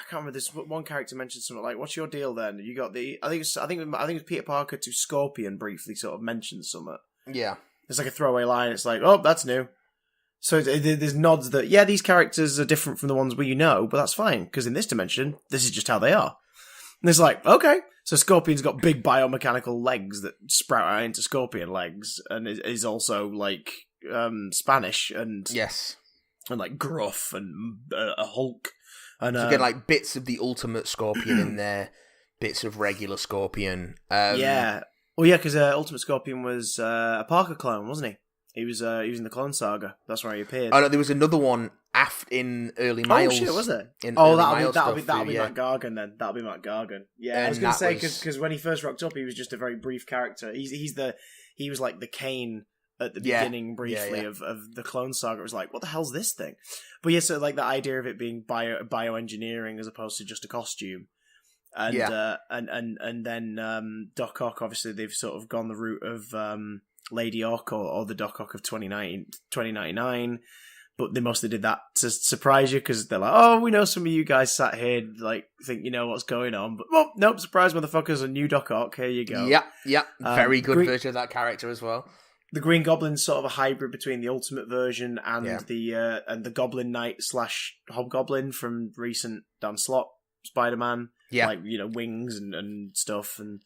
Speaker 1: can't remember. This one character mentioned something like, "What's your deal then?" You got I think it was Peter Parker to Scorpion briefly sort of mentioned something.
Speaker 2: Yeah,
Speaker 1: it's like a throwaway line. It's like, oh, that's new. So there's nods that, yeah, these characters are different from the ones we know, but that's fine, because in this dimension, this is just how they are. And it's like, okay. So Scorpion's got big biomechanical legs that sprout out into scorpion legs, and is also, like, Spanish, and...
Speaker 2: Yes.
Speaker 1: And, like, gruff, and a Hulk. And
Speaker 2: so you get, like, bits of the ultimate Scorpion in there, bits of regular Scorpion.
Speaker 1: Yeah. Well, yeah, because Ultimate Scorpion was a Parker clone, wasn't he? He was in the Clone Saga. That's where he appeared.
Speaker 2: Oh no, there was another one in early Miles.
Speaker 1: Oh shit, was there? That'll be Matt Gargan then. That'll be Matt Gargan. Yeah, and I was going to say because when he first rocked up, he was just a very brief character. He was like the Kane at the beginning briefly of the Clone Saga. It was like, what the hell's this thing? But yeah, so like the idea of it being bioengineering as opposed to just a costume. And then Doc Ock, obviously they've sort of gone the route of Lady Ock or the Doc Ock of 2099, but they mostly did that to surprise you because they're like, oh, we know some of you guys sat here like think you know what's going on, but well, nope, surprise motherfuckers, a new Doc Ock, here you go.
Speaker 2: Yeah. Very good version of that character as well.
Speaker 1: The Green Goblin's sort of a hybrid between the Ultimate version and the Goblin Knight / Hobgoblin from recent Dan Slott Spider-Man.
Speaker 2: Yeah.
Speaker 1: Like, wings and stuff. And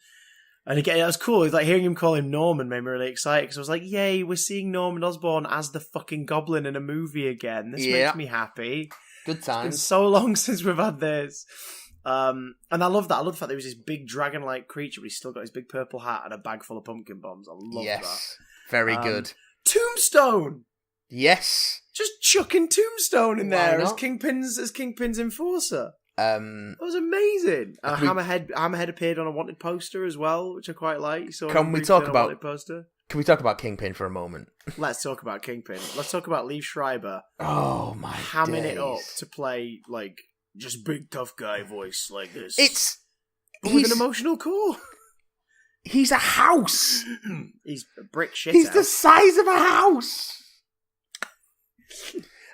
Speaker 1: again, it was cool. It was like hearing him call him Norman made me really excited because I was like, yay, we're seeing Norman Osborn as the fucking Goblin in a movie again. This makes me happy.
Speaker 2: Good times.
Speaker 1: It's been so long since we've had this. And I love that. I love the fact that he was this big dragon-like creature, but he's still got his big purple hat and a bag full of pumpkin bombs. I love that.
Speaker 2: Very good.
Speaker 1: Tombstone!
Speaker 2: Yes.
Speaker 1: Just chucking Tombstone in there as
Speaker 2: not?
Speaker 1: Kingpin's enforcer.
Speaker 2: That
Speaker 1: was amazing. Hammerhead appeared on a wanted poster as well, which I quite like.
Speaker 2: Can we talk about Kingpin for a moment?
Speaker 1: Let's talk about Kingpin. Let's talk about Liev Schreiber.
Speaker 2: Oh my
Speaker 1: hamming
Speaker 2: days.
Speaker 1: it up to play like just big tough guy voice like this.
Speaker 2: He's
Speaker 1: with an emotional core.
Speaker 2: He's a house.
Speaker 1: He's a brick shit.
Speaker 2: He's the size of a house.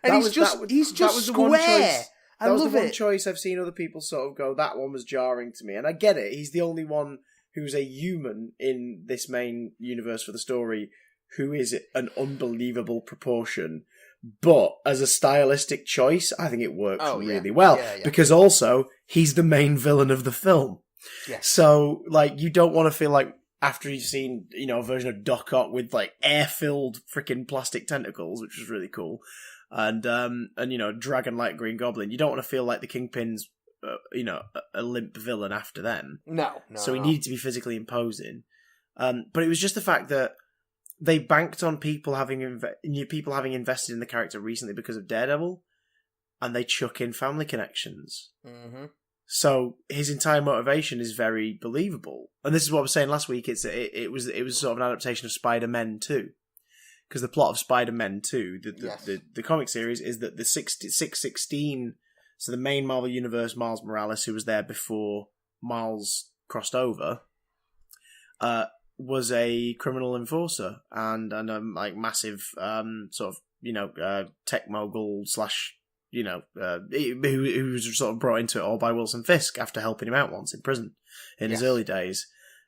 Speaker 2: And he's just square. I
Speaker 1: That was
Speaker 2: love
Speaker 1: the one
Speaker 2: it.
Speaker 1: choice I've seen other people sort of go, that one was jarring to me. And I get it. He's the only one who's a human in this main universe for the story who is an unbelievable proportion. But as a stylistic choice, I think it works really well.
Speaker 2: Yeah.
Speaker 1: Because also, he's the main villain of the film.
Speaker 2: Yes.
Speaker 1: So, like, you don't want to feel like after you've seen, a version of Doc Ock with, like, air-filled freaking plastic tentacles, which was really cool, and dragon-like Green Goblin, you don't want to feel like the Kingpin's, a limp villain after them.
Speaker 2: No.
Speaker 1: So he needed to be physically imposing. But it was just the fact that they banked on people having invested in the character recently because of Daredevil, and they chuck in family connections.
Speaker 2: Mm-hmm.
Speaker 1: So his entire motivation is very believable, and this is what I was saying last week. It was sort of an adaptation of Spider-Man 2, because the plot of Spider-Man 2, the comic series, is that the 616, so the main Marvel Universe Miles Morales, who was there before Miles crossed over, was a criminal enforcer and a like massive sort of tech mogul / who was sort of brought into it all by Wilson Fisk after helping him out once in prison in his early days.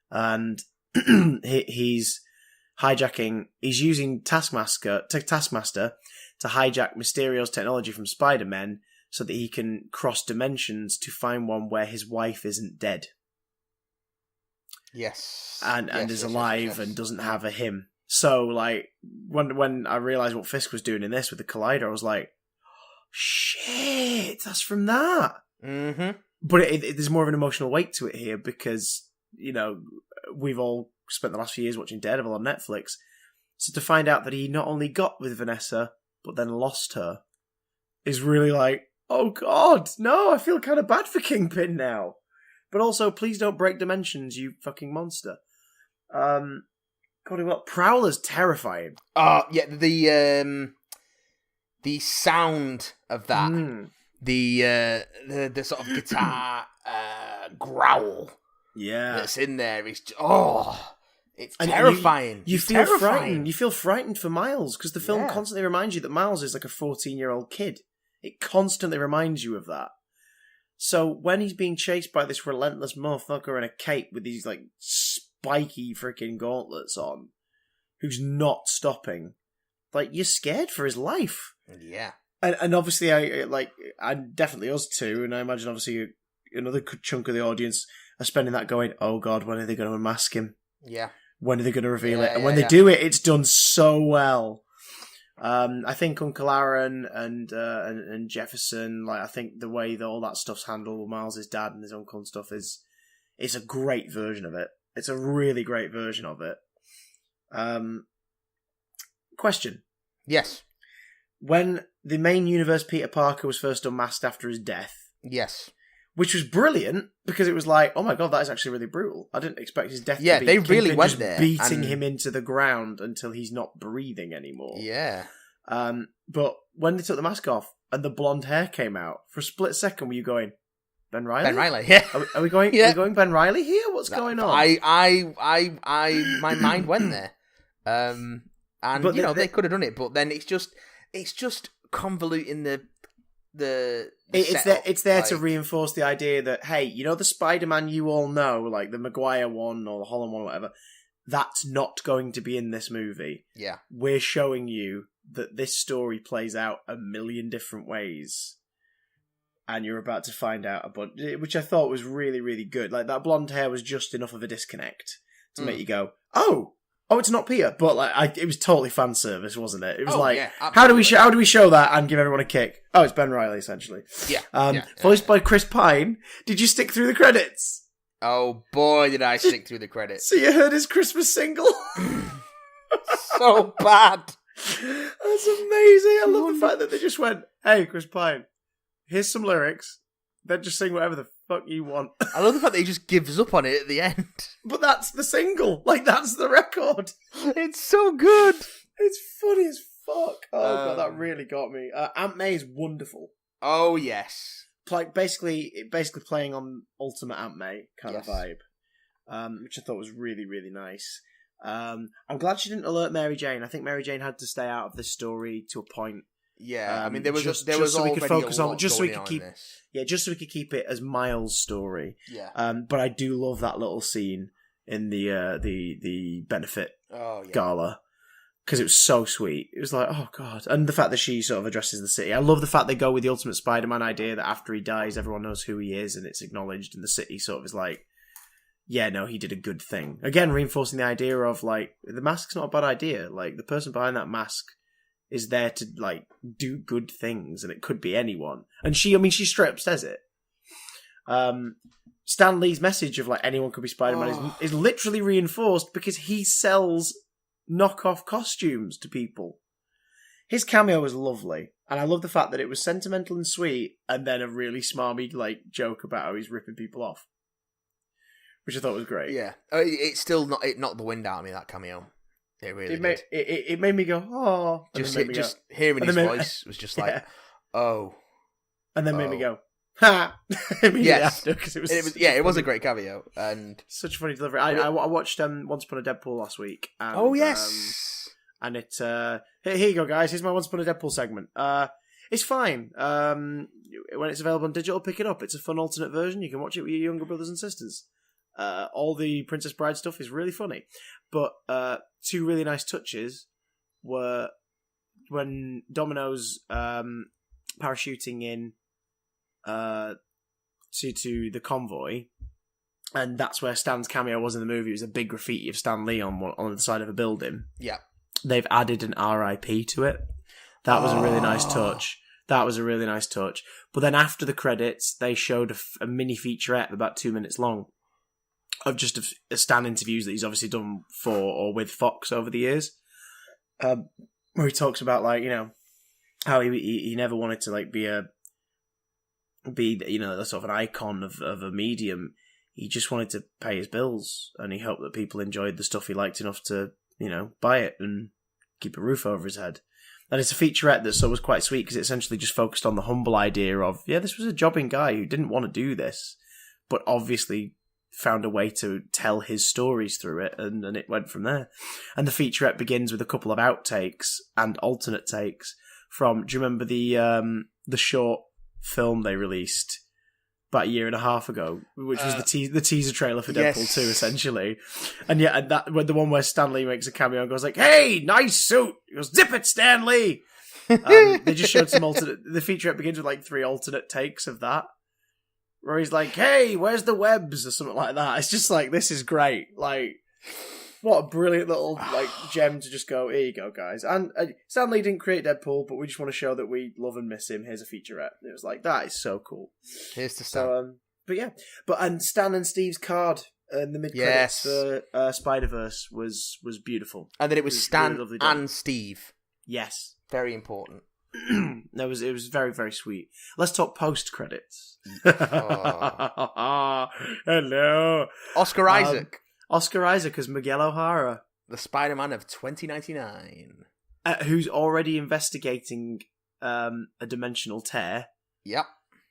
Speaker 1: And he's using Taskmaster to hijack Mysterio's technology from Spider-Man so that he can cross dimensions to find one where his wife isn't dead.
Speaker 2: Yes.
Speaker 1: And is alive and doesn't have a him. So, like, when I realised what Fisk was doing in this with the Collider, I was like, shit, that's from that.
Speaker 2: Mm-hmm.
Speaker 1: But there's more of an emotional weight to it here because, we've all spent the last few years watching Daredevil on Netflix. So to find out that he not only got with Vanessa, but then lost her, is really like, oh God, no, I feel kind of bad for Kingpin now. But also, please don't break dimensions, you fucking monster. God, what? Prowler's terrifying.
Speaker 2: Yeah, the sound of that, the sort of guitar growl, that's in there is it's terrifying.
Speaker 1: You feel frightened. You feel frightened for Miles because the film constantly reminds you that Miles is like a 14-year-old kid. It constantly reminds you of that. So when he's being chased by this relentless motherfucker in a cape with these like spiky freaking gauntlets on, who's not stopping, like you're scared for his life.
Speaker 2: Yeah.
Speaker 1: And obviously, I definitely us too, and I imagine obviously another chunk of the audience are spending that going, oh God, when are they going to unmask him?
Speaker 2: Yeah.
Speaker 1: When are they going to reveal it? And when they do it, it's done so well. I think Uncle Aaron and Jefferson, like I think the way that all that stuff's handled with Miles' dad and his uncle and stuff it's a great version of it. It's a really great version of it. Question.
Speaker 2: Yes.
Speaker 1: When the main universe Peter Parker was first unmasked after his death.
Speaker 2: Yes.
Speaker 1: Which was brilliant because it was like, oh my God, that is actually really brutal. I didn't expect his death to be
Speaker 2: they really
Speaker 1: Kingpin
Speaker 2: went
Speaker 1: just
Speaker 2: there.
Speaker 1: beating him into the ground until he's not breathing anymore.
Speaker 2: Yeah.
Speaker 1: But when they took the mask off and the blonde hair came out, for a split second were you going, Ben Reilly?
Speaker 2: Ben Reilly, yeah.
Speaker 1: Are we going? Are we going Ben Reilly here? What's going on?
Speaker 2: My mind went there. And but they could have done it, but then it's just convoluting the
Speaker 1: It's there to
Speaker 2: like-
Speaker 1: reinforce the idea that, hey, you know the Spider-Man you all know, like the Maguire one or the Holland one or whatever, that's not going to be in this movie.
Speaker 2: Yeah.
Speaker 1: We're showing you that this story plays out a million different ways. And you're about to find out a bunch, which I thought was really, really good. Like, that blonde hair was just enough of a disconnect to make you go, oh, it's not Peter. But like, it was totally fan service, wasn't it? It was
Speaker 2: yeah,
Speaker 1: how do we show that and give everyone a kick? Oh, it's Ben Reilly, essentially.
Speaker 2: Yeah.
Speaker 1: Voiced by Chris Pine. Did you stick through the credits?
Speaker 2: Oh boy, did I stick through the credits.
Speaker 1: So you heard his Christmas single?
Speaker 2: So bad.
Speaker 1: That's amazing. I love the fact that they just went, hey, Chris Pine, here's some lyrics, then just sing whatever the fuck you want.
Speaker 2: I love the fact that he just gives up on it at the end.
Speaker 1: But that's the single. Like, that's the record.
Speaker 2: It's so good.
Speaker 1: It's funny as fuck. Oh, God, that really got me. Aunt May's wonderful.
Speaker 2: Oh, yes.
Speaker 1: Like, basically playing on Ultimate Aunt May kind of vibe, which I thought was really, really nice. I'm glad she didn't alert Mary Jane. I think Mary Jane had to stay out of this story to a point.
Speaker 2: Yeah, I mean, there was
Speaker 1: so we could focus on
Speaker 2: just so we could
Speaker 1: keep it as Miles' story.
Speaker 2: Yeah.
Speaker 1: But I do love that little scene in the benefit gala because it was so sweet. It was like, oh God, and the fact that she sort of addresses the city. I love the fact they go with the Ultimate Spider-Man idea that after he dies, everyone knows who he is and it's acknowledged, and the city sort of is like, yeah, no, he did a good thing. Again, reinforcing the idea of like the mask's not a bad idea. Like the person behind that mask is there to like do good things, and it could be anyone. And she straight up says it. Stan Lee's message of like anyone could be Spider-Man is literally reinforced because he sells knockoff costumes to people. His cameo was lovely, and I love the fact that it was sentimental and sweet, and then a really smarmy like joke about how he's ripping people off, which I thought was great.
Speaker 2: Yeah, it's still not. It knocked the wind out of me, that cameo. It really did.
Speaker 1: It made me go, oh.
Speaker 2: Just hearing his voice was just like, oh. And
Speaker 1: then made me go, ha!
Speaker 2: Yes.
Speaker 1: Because
Speaker 2: it was a great cameo. And
Speaker 1: such a funny delivery. I watched Once Upon a Deadpool last week. And,
Speaker 2: oh, yes.
Speaker 1: And it, here you go, guys. Here's my Once Upon a Deadpool segment. It's fine. When it's available on digital, pick it up. It's a fun alternate version. You can watch it with your younger brothers and sisters. All the Princess Bride stuff is really funny. But two really nice touches were when Domino's parachuting in to the convoy, and that's where Stan's cameo was in the movie. It was a big graffiti of Stan Lee on the side of a building.
Speaker 2: Yeah.
Speaker 1: They've added an RIP to it. That was a really nice touch. But then after the credits, they showed a mini featurette about 2 minutes long of just a Stan interviews that he's obviously done for or with Fox over the years, where he talks about like, you know, how he never wanted to like be you know, a sort of an icon of a medium. He just wanted to pay his bills, and he hoped that people enjoyed the stuff he liked enough to, you know, buy it and keep a roof over his head. And it's a featurette that was quite sweet because it essentially just focused on the humble idea of, yeah, this was a jobbing guy who didn't want to do this, but obviously found a way to tell his stories through it, and it went from there. And the featurette begins with a couple of outtakes and alternate takes from, do you remember the short film they released about a year and a half ago, which was the teaser trailer for Deadpool 2, essentially. And yeah, and that the one where Stan Lee makes a cameo and goes like, "Hey, nice suit." He goes, "Zip it, Stan Lee." They just showed some alternate. The featurette begins with like 3 alternate takes of that, where he's like, "Hey, where's the webs?" or something like that. It's just like, this is great. Like, what a brilliant little like gem to just go, here you go, guys. And Stan Lee didn't create Deadpool, but we just want to show that we love and miss him. Here's a featurette. It was like, that is so cool.
Speaker 2: Here's to Stan.
Speaker 1: So, but yeah, and Stan and Steve's card in the mid credits for Spider-Verse was beautiful.
Speaker 2: And then it was Stan
Speaker 1: really
Speaker 2: and Steve.
Speaker 1: Yes,
Speaker 2: very important.
Speaker 1: It was very, very sweet. Let's talk post credits.
Speaker 2: Oh.
Speaker 1: Hello,
Speaker 2: Oscar Isaac.
Speaker 1: Oscar Isaac as Miguel O'Hara,
Speaker 2: the Spider-Man of 2099,
Speaker 1: who's already investigating a dimensional tear.
Speaker 2: Yep.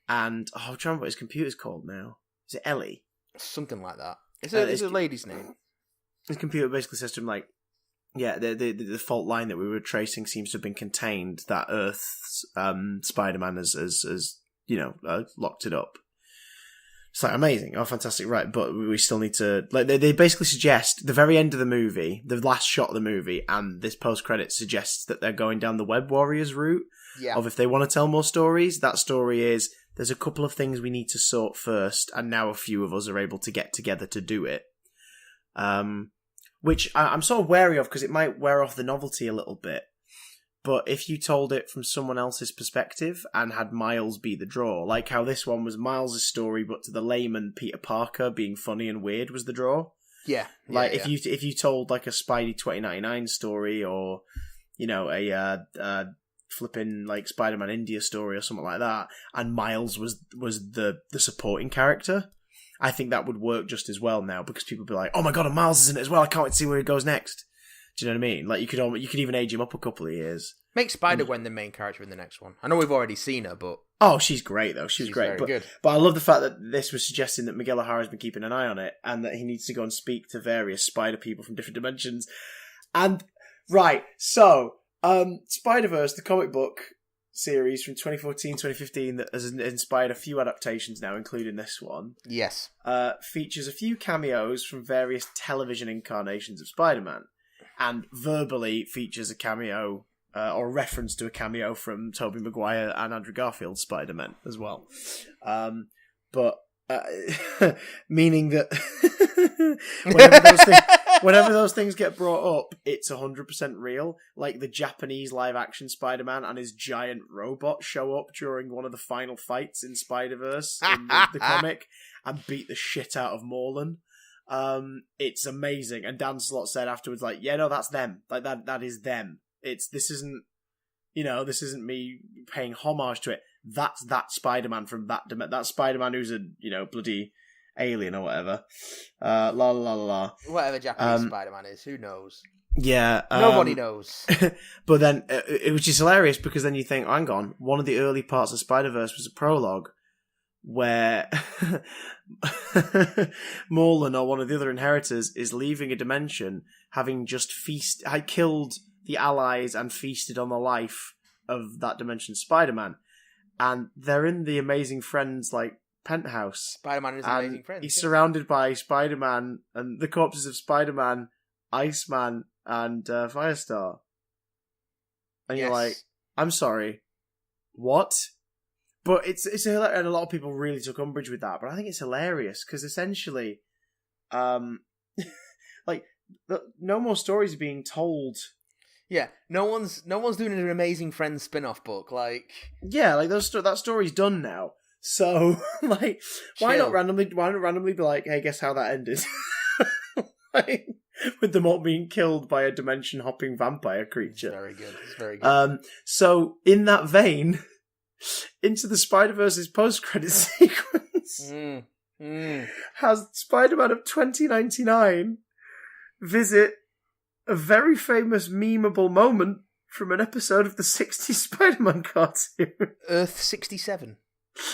Speaker 1: And I'm trying to remember what his computer's called now. Is it Ellie?
Speaker 2: Something like that. It's a lady's name.
Speaker 1: His computer basically says to him like, Yeah, the fault line that we were tracing seems to have been contained. That Earth's Spider-Man has locked it up. It's like amazing, oh fantastic, right? But we still need to they basically suggest the very end of the movie, the last shot of the movie, and this post credit suggests that they're going down the Web Warriors route.
Speaker 2: Yeah.
Speaker 1: Of if they want to tell more stories, that story is there's a couple of things we need to sort first, and now a few of us are able to get together to do it. Which I'm sort of wary of because it might wear off the novelty a little bit. But if you told it from someone else's perspective and had Miles be the draw, like how this one was Miles' story, but to the layman Peter Parker being funny and weird was the draw.
Speaker 2: Yeah.
Speaker 1: Like if you told like a Spidey 2099 story or a flipping like Spider-Man India story or something like that, and Miles was the supporting character, I think that would work just as well now because people would be like, oh my god, and Miles is in it as well. I can't wait to see where he goes next. Do you know what I mean? Like you could even age him up a couple of years.
Speaker 2: Make Spider-Gwen the main character in the next one. I know we've already seen her, but
Speaker 1: oh, she's great though. She's great.
Speaker 2: Very good.
Speaker 1: But I love the fact that this was suggesting that Miguel O'Hara's been keeping an eye on it and that he needs to go and speak to various Spider people from different dimensions. And right, so Spider-Verse, the comic book series from 2014-2015 that has inspired a few adaptations now, including this one.
Speaker 2: Yes.
Speaker 1: Features a few cameos from various television incarnations of Spider-Man. And verbally features a cameo or a reference to a cameo from Tobey Maguire and Andrew Garfield's Spider-Man as well. But meaning that whenever those things get brought up, it's 100% real. Like the Japanese live-action Spider-Man and his giant robot show up during one of the final fights in Spider-Verse in the comic and beat the shit out of Morlun. It's amazing, and Dan Slott said afterwards, like, yeah, no, that's them. Like that is them. This isn't me paying homage to it. That's that Spider-Man from that Spider-Man who's a bloody alien or whatever. La la la la.
Speaker 2: Whatever Japanese Spider-Man is, who knows?
Speaker 1: Yeah,
Speaker 2: nobody knows.
Speaker 1: But then it was just hilarious because then you think, hang on, one of the early parts of Spider-Verse was a prologue where Morlun or one of the other inheritors is leaving a dimension having just had killed the allies and feasted on the life of that dimension's Spider-Man, and they're in the Amazing Friends like penthouse.
Speaker 2: Spider-Man is Amazing Friends.
Speaker 1: He's surrounded by Spider-Man and the corpses of Spider-Man, Iceman, and Firestar, and you're like, I'm sorry, what? But it's hilarious, and a lot of people really took umbrage with that. But I think it's hilarious because essentially, like, no more stories are being told.
Speaker 2: Yeah, no one's doing an Amazing Friends spin-off book. Like,
Speaker 1: yeah, like that story's done now. So, like, why not randomly be like, hey, guess how that ended? Like, with them all being killed by a dimension-hopping vampire creature.
Speaker 2: It's very good. It's very good.
Speaker 1: So in that vein, Into the Spider-Verse's post-credit sequence has Spider-Man of 2099 visit a very famous memeable moment from an episode of the 60s Spider-Man cartoon.
Speaker 2: Earth 67.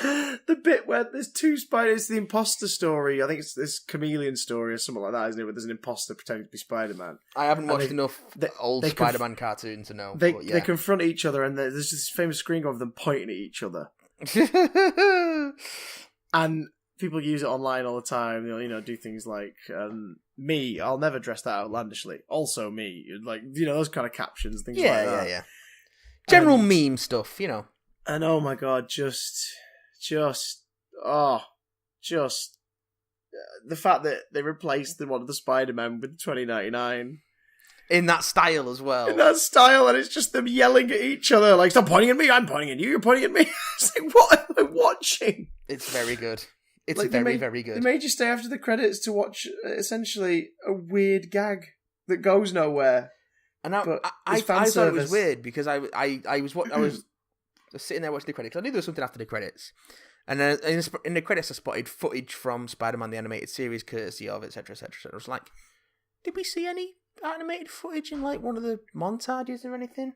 Speaker 1: The bit where there's two spiders, the imposter story. I think it's this chameleon story or something like that, isn't it? Where there's an imposter pretending to be Spider-Man.
Speaker 2: I haven't watched enough old Spider-Man cartoon to know.
Speaker 1: They confront each other, and there's this famous screen of them pointing at each other. And people use it online all the time. They'll, do things like, me, I'll never dress that outlandishly. Also me. Like, those kind of captions, things like that. Yeah.
Speaker 2: General meme stuff,
Speaker 1: And oh my god, just the fact that they replaced one of the Spider-Men with 2099
Speaker 2: in that style as well.
Speaker 1: And it's just them yelling at each other, like, stop pointing at me, I'm pointing at you, you're pointing at me. It's like, what am I watching?
Speaker 2: It's very good. It's
Speaker 1: like,
Speaker 2: very good.
Speaker 1: They made you stay after the credits to watch essentially a weird gag that goes nowhere.
Speaker 2: And I thought it was weird because I was sitting there watching the credits. I knew there was something after the credits. And then in the credits I spotted footage from Spider-Man the Animated Series, courtesy of etc. etc. I was like, did we see any animated footage in like one of the montages or anything?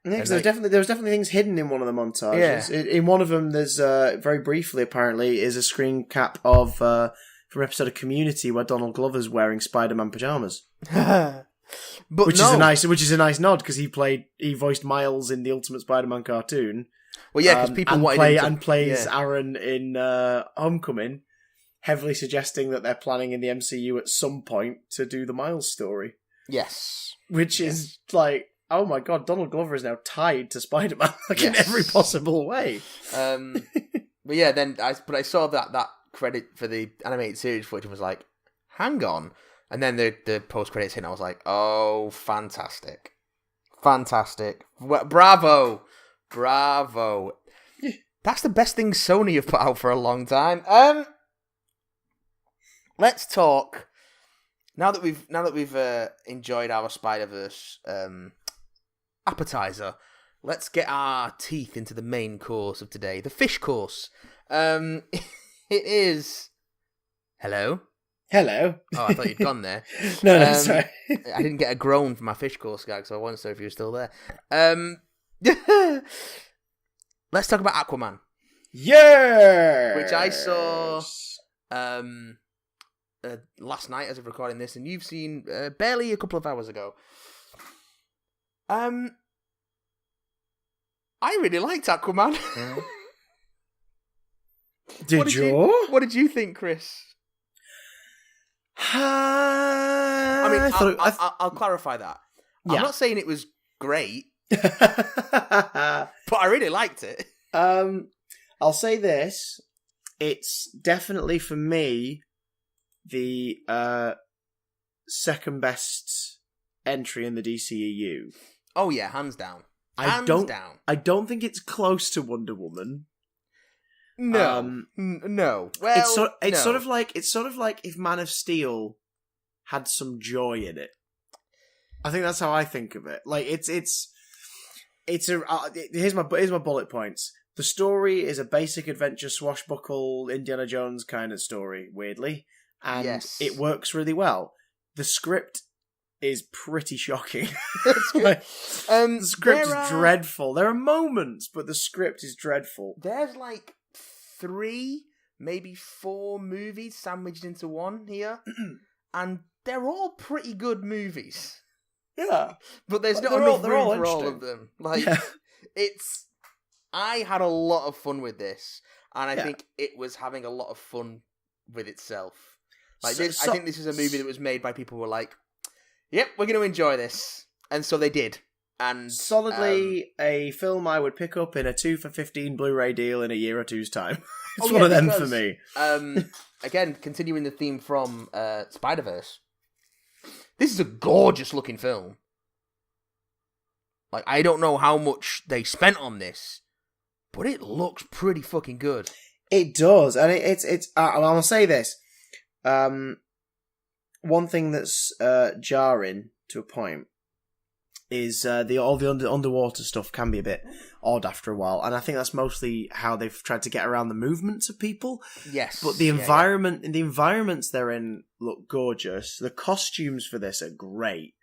Speaker 1: Yeah, because there was definitely things hidden in one of the montages. Yeah. In one of them, there's very briefly apparently is a screen cap of from an episode of Community where Donald Glover's wearing Spider-Man pajamas.
Speaker 2: But
Speaker 1: which is a nice nod because he voiced Miles in the Ultimate Spider-Man cartoon.
Speaker 2: Well, yeah, because people wanted him to...
Speaker 1: plays Aaron in Homecoming, heavily suggesting that they're planning in the MCU at some point to do the Miles story.
Speaker 2: Yes.
Speaker 1: Which is like, oh my god, Donald Glover is now tied to Spider-Man in every possible way.
Speaker 2: But yeah, then I saw that credit for the animated series footage and was like, hang on. And then the post-credits hit and I was like, oh, fantastic. Fantastic. Bravo. That's the best thing Sony have put out for a long time. Let's talk... Now that we've enjoyed our Spider-Verse appetizer, let's get our teeth into the main course of today, the fish course. It is... Hello?
Speaker 1: Hello.
Speaker 2: Oh, I thought you'd gone there.
Speaker 1: No, sorry.
Speaker 2: I didn't get a groan from my fish course gag, so I wasn't sure if you were still there. Let's talk about Aquaman.
Speaker 1: Yeah.
Speaker 2: Which I saw last night as of recording this, and you've seen barely a couple of hours ago. I really liked Aquaman.
Speaker 1: Did you?
Speaker 2: What did you think, Chris? I mean, I'll clarify that.
Speaker 1: Yeah.
Speaker 2: I'm not saying it was great, but I really liked it.
Speaker 1: I'll say this. It's definitely, for me, the second best entry in the DCEU.
Speaker 2: Oh yeah, hands down.
Speaker 1: I don't think it's close to Wonder Woman.
Speaker 2: No, no. Well,
Speaker 1: it's sort of like if Man of Steel had some joy in it. I think that's how I think of it. Like it's here's my bullet points. The story is a basic adventure swashbuckle Indiana Jones kind of story, weirdly, and it works really well. The script is pretty shocking. The script is dreadful. There are moments, but the script is dreadful.
Speaker 2: There's like 3, maybe 4 movies sandwiched into one here, and they're all pretty good movies.
Speaker 1: Yeah,
Speaker 2: but there's not enough room for all of them. Like I had a lot of fun with this, and I think it was having a lot of fun with itself. Like I think this is a movie that was made by people who were like, "Yep, we're going to enjoy this," and so they did. And
Speaker 1: solidly a film I would pick up in a 2 for $15 Blu-ray deal in a year or two's time. It's one of them for me.
Speaker 2: Again, continuing the theme from Spider-Verse, this is a gorgeous looking film. Like, I don't know how much they spent on this, but it looks pretty fucking good.
Speaker 1: It does, and it's. I'll say this. One thing that's jarring to a point is all the underwater stuff can be a bit odd after a while, and I think that's mostly how they've tried to get around the movements of people.
Speaker 2: Yes,
Speaker 1: but the environments they're in look gorgeous. The costumes for this are great.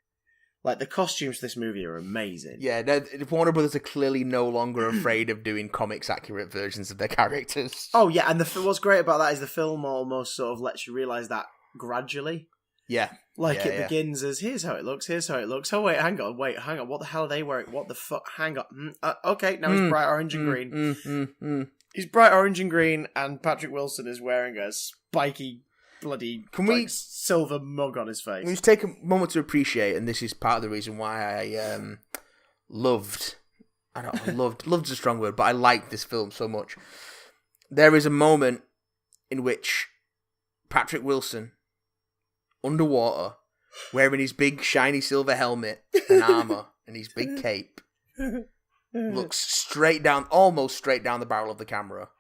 Speaker 1: Like, the costumes for this movie are amazing.
Speaker 2: Yeah, Warner Brothers are clearly no longer afraid of doing comics-accurate versions of their characters.
Speaker 1: Oh, yeah, and what's great about that is the film almost sort of lets you realise that gradually.
Speaker 2: Yeah.
Speaker 1: Like, it begins as, here's how it looks. Oh, wait, hang on, what the hell are they wearing? What the fuck? Hang on. Okay, now he's bright orange and green. He's bright orange and green, and Patrick Wilson is wearing a spiky... bloody silver mug on his face.
Speaker 2: We just take a moment to appreciate, and this is part of the reason why I loved is a strong word, but I liked this film so much. There is a moment in which Patrick Wilson, underwater, wearing his big shiny silver helmet and armor and his big cape, looks almost straight down the barrel of the camera,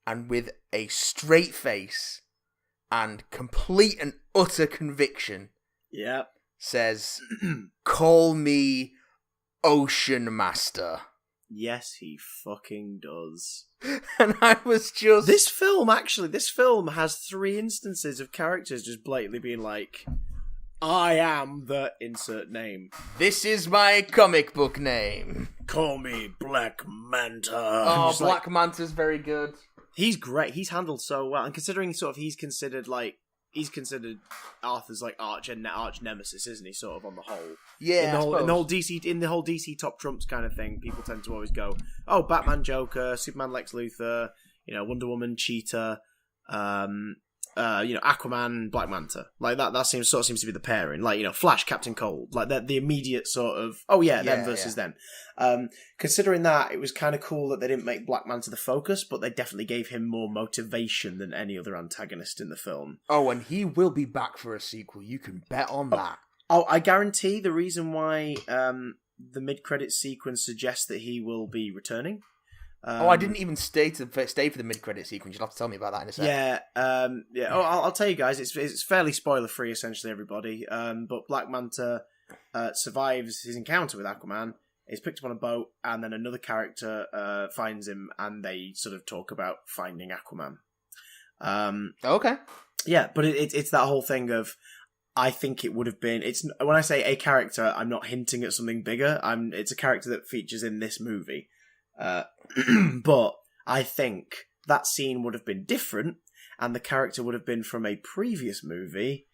Speaker 2: and with a straight face and complete and utter conviction, says, "Call me Ocean Master."
Speaker 1: Yes, he fucking does.
Speaker 2: And I was just...
Speaker 1: This film has 3 instances of characters just blatantly being like, I am the insert name.
Speaker 2: This is my comic book name.
Speaker 1: Call me Black Manta.
Speaker 2: Oh, Black Manta's very good.
Speaker 1: He's great. He's handled so well. And considering sort of he's considered like he's considered Arthur's like arch nemesis, isn't he? Sort of on the whole.
Speaker 2: Yeah,
Speaker 1: in the whole DC top trumps kind of thing, people tend to always go, oh, Batman, Joker, Superman, Lex Luthor, Wonder Woman, Cheetah, Aquaman, Black Manta. Like that seems to be the pairing. Like, Flash, Captain Cold. Like the immediate sort of, them versus them. Considering that, it was kind of cool that they didn't make Black Manta the focus, but they definitely gave him more motivation than any other antagonist in the film.
Speaker 2: Oh, and he will be back for a sequel. You can bet on that.
Speaker 1: Oh, I guarantee the reason why the mid-credits sequence suggests that he will be returning.
Speaker 2: I didn't even stay for the mid-credit sequence. You'll have to tell me about that in a second.
Speaker 1: Yeah. Oh, I'll tell you guys. It's fairly spoiler-free, essentially, everybody. But Black Manta survives his encounter with Aquaman. He's picked up on a boat, and then another character finds him, and they sort of talk about finding Aquaman.
Speaker 2: Okay.
Speaker 1: Yeah, but it's that whole thing of, I think it would have been. It's when I say a character, I'm not hinting at something bigger. It's a character that features in this movie. But I think that scene would have been different, and the character would have been from a previous movie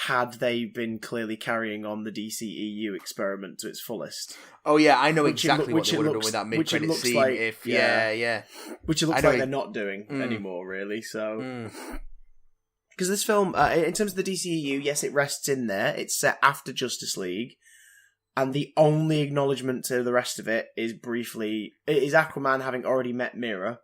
Speaker 1: had they been clearly carrying on the DCEU experiment to its fullest.
Speaker 2: Oh yeah, I know exactly what they would have done with that mid-credit scene.
Speaker 1: Like,
Speaker 2: yeah.
Speaker 1: Which it looks like they're not doing anymore, really. So, because this film, in terms of the DCEU, yes, it rests in there. It's set after Justice League. And the only acknowledgement to the rest of it is Aquaman having already met Mera.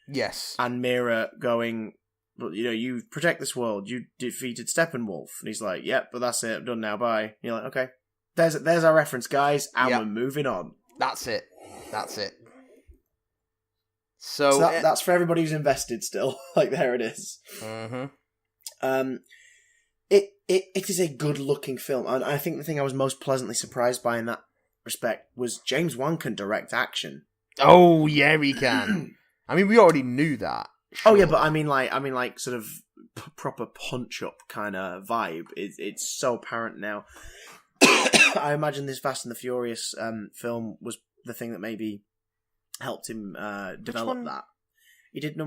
Speaker 2: Yes.
Speaker 1: And Mera going, but you protect this world. You defeated Steppenwolf. And he's like, yep, but that's it. I'm done now. Bye. And you're like, okay. There's our reference, guys. And we're moving on.
Speaker 2: That's it.
Speaker 1: So that's for everybody who's invested still. Like, there it is.
Speaker 2: Mm-hmm.
Speaker 1: It is a good-looking film, and I think the thing I was most pleasantly surprised by in that respect was James Wan can direct action.
Speaker 2: Oh, yeah, he can. I mean, we already knew that.
Speaker 1: Sure. Oh, yeah, but I mean, like, sort of proper punch-up kind of vibe. It's so apparent now. I imagine this Fast and the Furious film was the thing that maybe helped him develop that. He did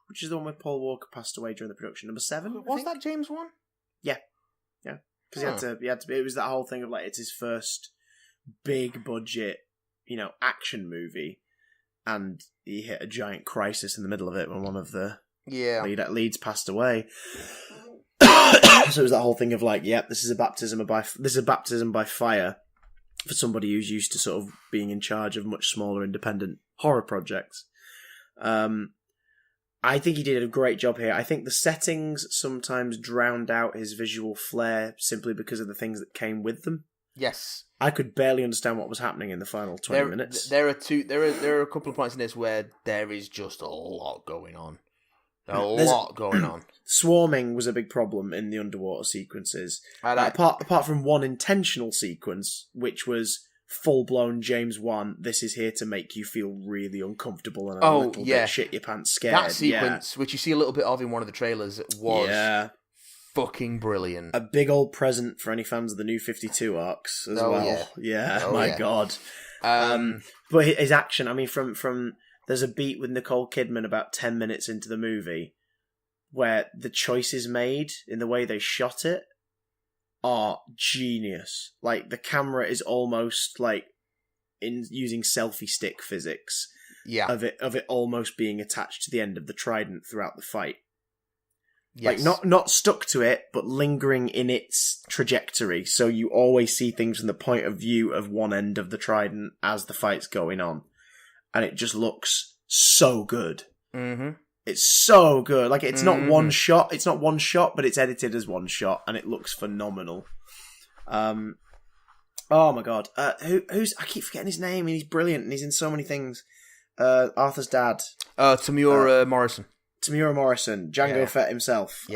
Speaker 1: which is the one where Paul Walker passed away during the production. Number 7,
Speaker 2: Was that James Wan?
Speaker 1: Yeah. Because he had to. It was that whole thing of like it's his first big budget, action movie, and he hit a giant crisis in the middle of it when one of the leads passed away. So it was that whole thing of like, this is a baptism by fire for somebody who's used to sort of being in charge of much smaller independent horror projects. I think he did a great job here. I think the settings sometimes drowned out his visual flair simply because of the things that came with them.
Speaker 2: Yes.
Speaker 1: I could barely understand what was happening in the final 20 minutes.
Speaker 2: There are a couple of points in this where there is just a lot going on. Lot going on.
Speaker 1: Swarming was a big problem in the underwater sequences. Apart from one intentional sequence, which was full-blown James Wan, this is here to make you feel really uncomfortable and a little bit shit your pants scared.
Speaker 2: That sequence, which you see a little bit of in one of the trailers, was fucking brilliant.
Speaker 1: A big old present for any fans of the New 52 arcs as well. God. But his action, I mean, from there's a beat with Nicole Kidman about 10 minutes into the movie where the choices made in the way they shot it are genius. Like, the camera is almost like in using selfie stick physics of it almost being attached to the end of the trident throughout the fight. Yes. Like, not stuck to it, but lingering in its trajectory, so you always see things from the point of view of one end of the trident as the fight's going on. And it just looks so good. Mm-hmm. It's so good. Like, it's not one shot. It's not one shot, but it's edited as one shot, and it looks phenomenal. Oh my god. Who's? I keep forgetting his name, and he's brilliant, and he's in so many things. Arthur's dad.
Speaker 2: Tamura Morrison.
Speaker 1: Tamura Morrison. Django Fett himself.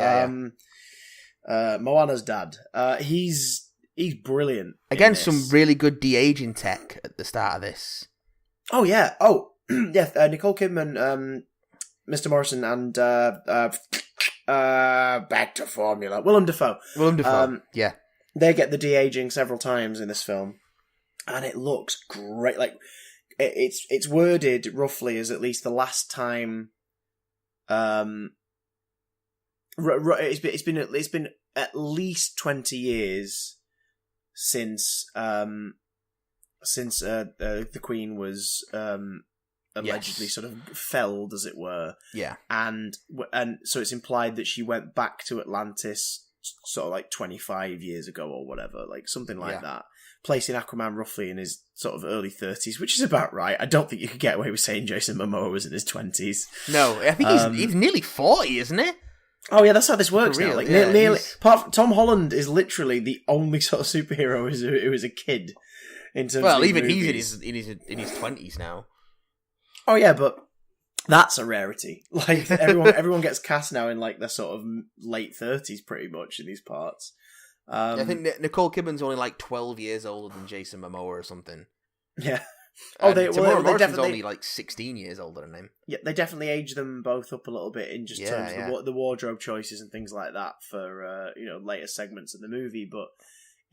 Speaker 1: Moana's dad. He's brilliant.
Speaker 2: Again, some really good de-aging tech at the start of this.
Speaker 1: Oh, yeah. Oh, yeah. Nicole Kidman, Mr. Morrison, and back to formula. Willem Dafoe.
Speaker 2: Yeah.
Speaker 1: They get the de-aging several times in this film, and it looks great. Like, it's worded roughly as at least the last time It's been at least 20 years since the Queen was allegedly sort of felled, as it were.
Speaker 2: Yeah.
Speaker 1: And so it's implied that she went back to Atlantis sort of like 25 years ago or whatever, like something like that. Placing Aquaman roughly in his sort of early 30s, which is about right. I don't think you could get away with saying Jason Momoa was in his 20s.
Speaker 2: No, I think he's nearly 40, isn't he?
Speaker 1: Oh yeah, that's how this works
Speaker 2: real,
Speaker 1: now. Like
Speaker 2: yeah,
Speaker 1: nearly, apart from Tom Holland is literally the only sort of superhero who is a kid in terms.
Speaker 2: Well,
Speaker 1: of
Speaker 2: even
Speaker 1: movies.
Speaker 2: he's in his 20s now.
Speaker 1: Oh yeah, but that's a rarity. Like everyone gets cast now in like their sort of late 30s, pretty much in these parts.
Speaker 2: I think Nicole Kidman's only like 12 years older than Jason Momoa or something.
Speaker 1: Yeah.
Speaker 2: They Morrison's only like 16 years older than him.
Speaker 1: Yeah, they definitely age them both up a little bit in just terms of the wardrobe choices and things like that for later segments of the movie. But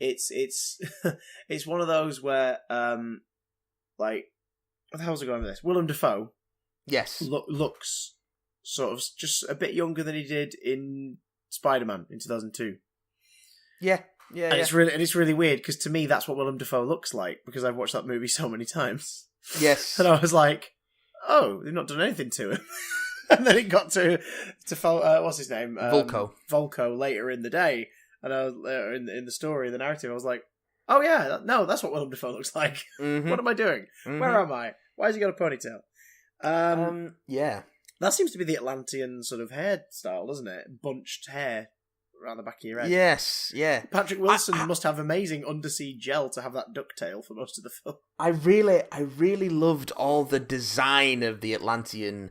Speaker 1: it's it's one of those where like what the hell's I going with this? Willem Dafoe,
Speaker 2: yes,
Speaker 1: looks sort of just a bit younger than he did in Spider-Man in 2002.
Speaker 2: Yeah.
Speaker 1: It's really weird because to me that's what Willem Dafoe looks like because I've watched that movie so many times.
Speaker 2: Yes,
Speaker 1: and I was like, oh, they've not done anything to him. And then it got to what's his name, Volko later in the day, and I was in the story, the narrative. I was like, oh yeah, no, that's what Willem Dafoe looks like. Mm-hmm. What am I doing? Mm-hmm. Where am I? Why has he got a ponytail?
Speaker 2: Yeah,
Speaker 1: that seems to be the Atlantean sort of hairstyle, doesn't it? Bunched hair around the back of your head.
Speaker 2: Yes, yeah.
Speaker 1: Patrick Wilson must have amazing undersea gel to have that ducktail for most of the film.
Speaker 2: I really loved all the design of the Atlantean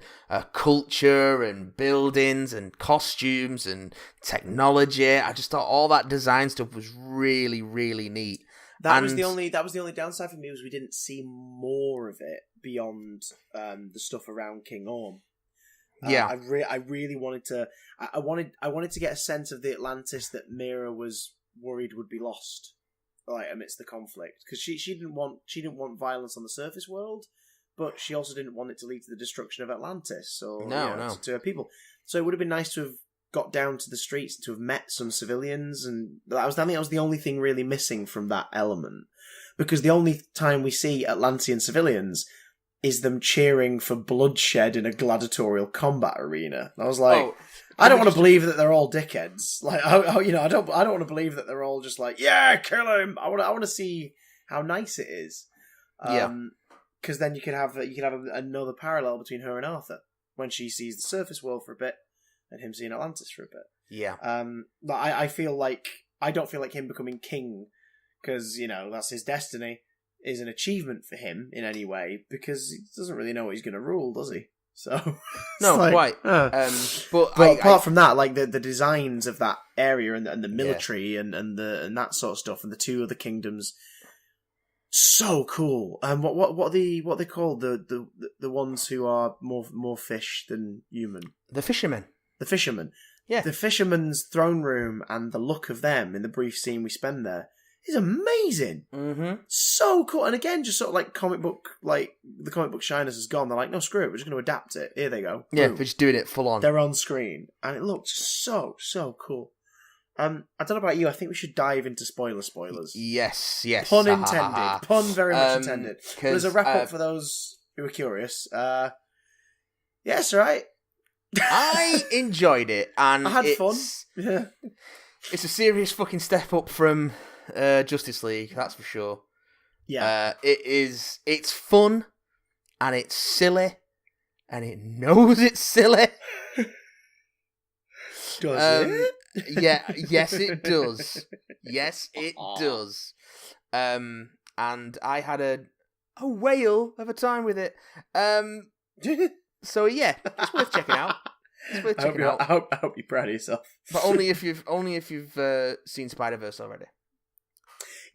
Speaker 2: culture and buildings and costumes and technology. I just thought all that design stuff was really, really neat.
Speaker 1: That was the only downside for me was we didn't see more of it beyond the stuff around King Orm.
Speaker 2: Yeah,
Speaker 1: I really wanted to. I wanted to get a sense of the Atlantis that Mira was worried would be lost, like amidst the conflict, because she didn't want violence on the surface world, but she also didn't want it to lead to the destruction of Atlantis or to her people. So it would have been nice to have got down to the streets to have met some civilians, and I think that was the only thing really missing from that element, because the only time we see Atlantean civilians is them cheering for bloodshed in a gladiatorial combat arena. And I was like, I don't want to believe that they're all dickheads. Like, I don't want to believe that they're all just like, yeah, kill him. I want to see how nice it is. Because then you could have another parallel between her and Arthur when she sees the surface world for a bit and him seeing Atlantis for a bit.
Speaker 2: Yeah.
Speaker 1: But I feel like I don't feel like him becoming king because that's his destiny. Is an achievement for him in any way because he doesn't really know what he's going to rule, does he? So
Speaker 2: no,
Speaker 1: like,
Speaker 2: quite.
Speaker 1: But apart from that, like the designs of that area and the military and that sort of stuff and the two other kingdoms, so cool. And what they called the ones who are more fish than human?
Speaker 2: The fishermen.
Speaker 1: The fishermen.
Speaker 2: Yeah.
Speaker 1: The fishermen's throne room and the look of them in the brief scene we spend there is amazing.
Speaker 2: Mm-hmm.
Speaker 1: So cool. And again, just sort of like comic book, like the comic book shyness is gone. They're like, no, screw it. We're just going to adapt it. Here they go.
Speaker 2: Yeah,
Speaker 1: Boom.
Speaker 2: we're just doing it full on.
Speaker 1: They're on screen. And it looks so cool. I don't know about you. I think we should dive into spoilers.
Speaker 2: Yes.
Speaker 1: Pun intended. Pun very much intended. But as a wrap-up for those who are curious, yes, right.
Speaker 2: I enjoyed it. And
Speaker 1: I had fun. Yeah.
Speaker 2: It's a serious fucking step up from Justice League, that's for sure.
Speaker 1: Yeah.
Speaker 2: It's fun and it's silly and it knows it's silly.
Speaker 1: Does it?
Speaker 2: Yeah, yes it does. Yes it does. And I had a whale of a time with it. So yeah, it's worth checking out.
Speaker 1: I hope you're proud of yourself.
Speaker 2: But only if you've seen Spider-Verse already.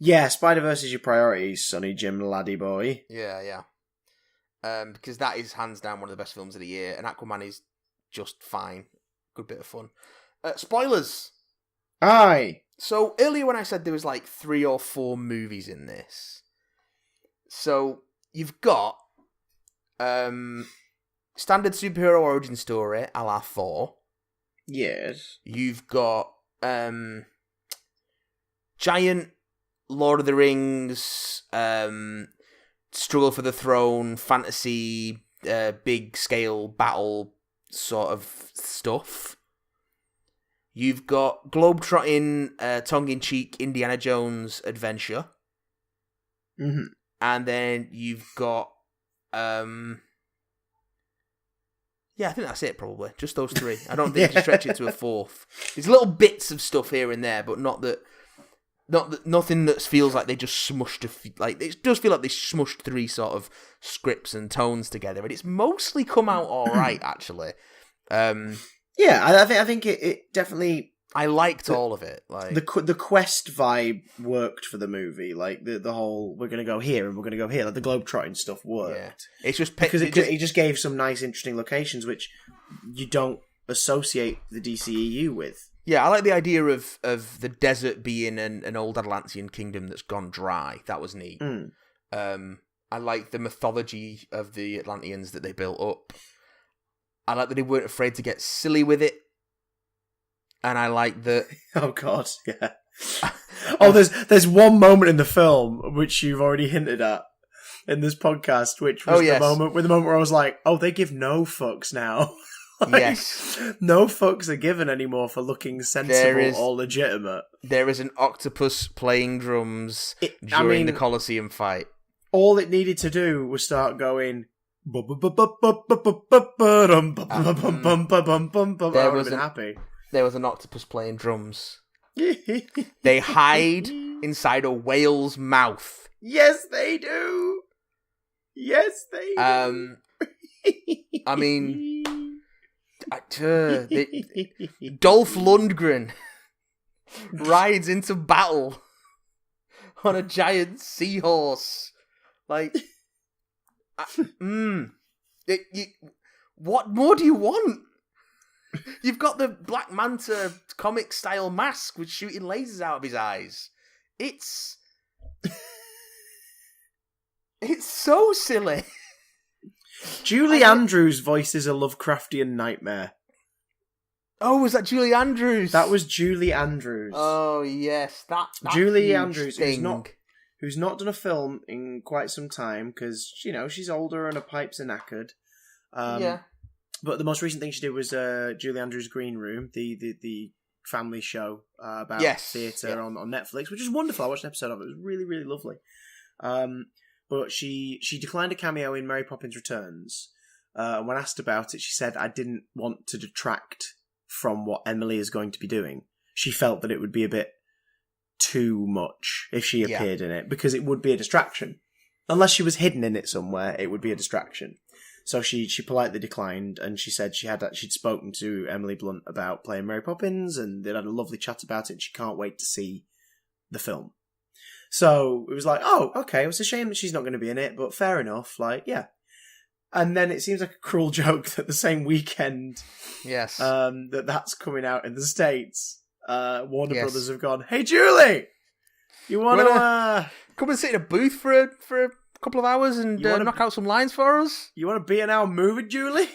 Speaker 1: Yeah, Spider-Verse is your priority, Sonny Jim laddie boy.
Speaker 2: Yeah. Because that is hands down one of the best films of the year, and Aquaman is just fine. Good bit of fun. Spoilers.
Speaker 1: Aye.
Speaker 2: So earlier when I said there was like 3 or 4 movies in this, so you've got standard superhero origin story a la Thor.
Speaker 1: Yes.
Speaker 2: You've got giant Lord of the Rings, struggle for the throne, fantasy, big scale battle sort of stuff. You've got globetrotting, tongue-in-cheek Indiana Jones adventure.
Speaker 1: Mm-hmm.
Speaker 2: And then you've got... yeah, I think that's it, probably. Just those three. I don't think you stretch it to a fourth. There's little bits of stuff here and there, but nothing that feels like they just smushed it does feel like they smushed three sort of scripts and tones together, and it's mostly come out all right, actually.
Speaker 1: Yeah, I think it definitely.
Speaker 2: I liked all of it. Like
Speaker 1: the quest vibe worked for the movie. Like the whole we're gonna go here and we're gonna go here. Like the globetrotting stuff worked.
Speaker 2: Yeah. It's just
Speaker 1: because it just gave some nice, interesting locations which you don't associate the DCEU with.
Speaker 2: Yeah, I like the idea of the desert being an old Atlantean kingdom that's gone dry. That was neat. I like the mythology of the Atlanteans that they built up. I like that they weren't afraid to get silly with it. And I like that...
Speaker 1: Oh, God, yeah. There's one moment in the film which you've already hinted at in this podcast, which was the moment where I was like, oh, they give no fucks now.
Speaker 2: Yes.
Speaker 1: No fucks are given anymore for looking sensible or legitimate.
Speaker 2: There is an octopus playing drums during the Colosseum fight.
Speaker 1: All it needed to do was start going... I would have been happy.
Speaker 2: There was an octopus playing drums. They hide inside a whale's mouth.
Speaker 1: Yes, they do. Yes, they do.
Speaker 2: I mean, Dolph Lundgren rides into battle on a giant seahorse. Like, what more do you want? You've got the Black Manta comic style mask with shooting lasers out of his eyes. It's so silly.
Speaker 1: Julie Andrews voices a Lovecraftian nightmare.
Speaker 2: Oh, was that Julie Andrews?
Speaker 1: That was Julie Andrews.
Speaker 2: Oh yes, that
Speaker 1: Julie Andrews,
Speaker 2: thing.
Speaker 1: who's not done a film in quite some time because she's older and her pipes are knackered.
Speaker 2: Yeah.
Speaker 1: But the most recent thing she did was Julie Andrews' Green Room, the family show about theatre on Netflix, which is wonderful. I watched an episode of it. It was really, really lovely. But she declined a cameo in Mary Poppins Returns. And when asked about it, she said, I didn't want to detract from what Emily is going to be doing. She felt that it would be a bit too much if she appeared in it, because it would be a distraction. Unless she was hidden in it somewhere, it would be a distraction. So she politely declined, and she said she'd spoken to Emily Blunt about playing Mary Poppins, and they'd had a lovely chat about it, and she can't wait to see the film. So it was like, oh, okay, it's a shame that she's not going to be in it, but fair enough, like, yeah. And then it seems like a cruel joke that the same weekend that's coming out in the States, Warner Brothers have gone, hey, Julie, you want to...
Speaker 2: come and sit in a booth for a couple of hours and knock out some lines for us?
Speaker 1: You want to be in our movie, Julie?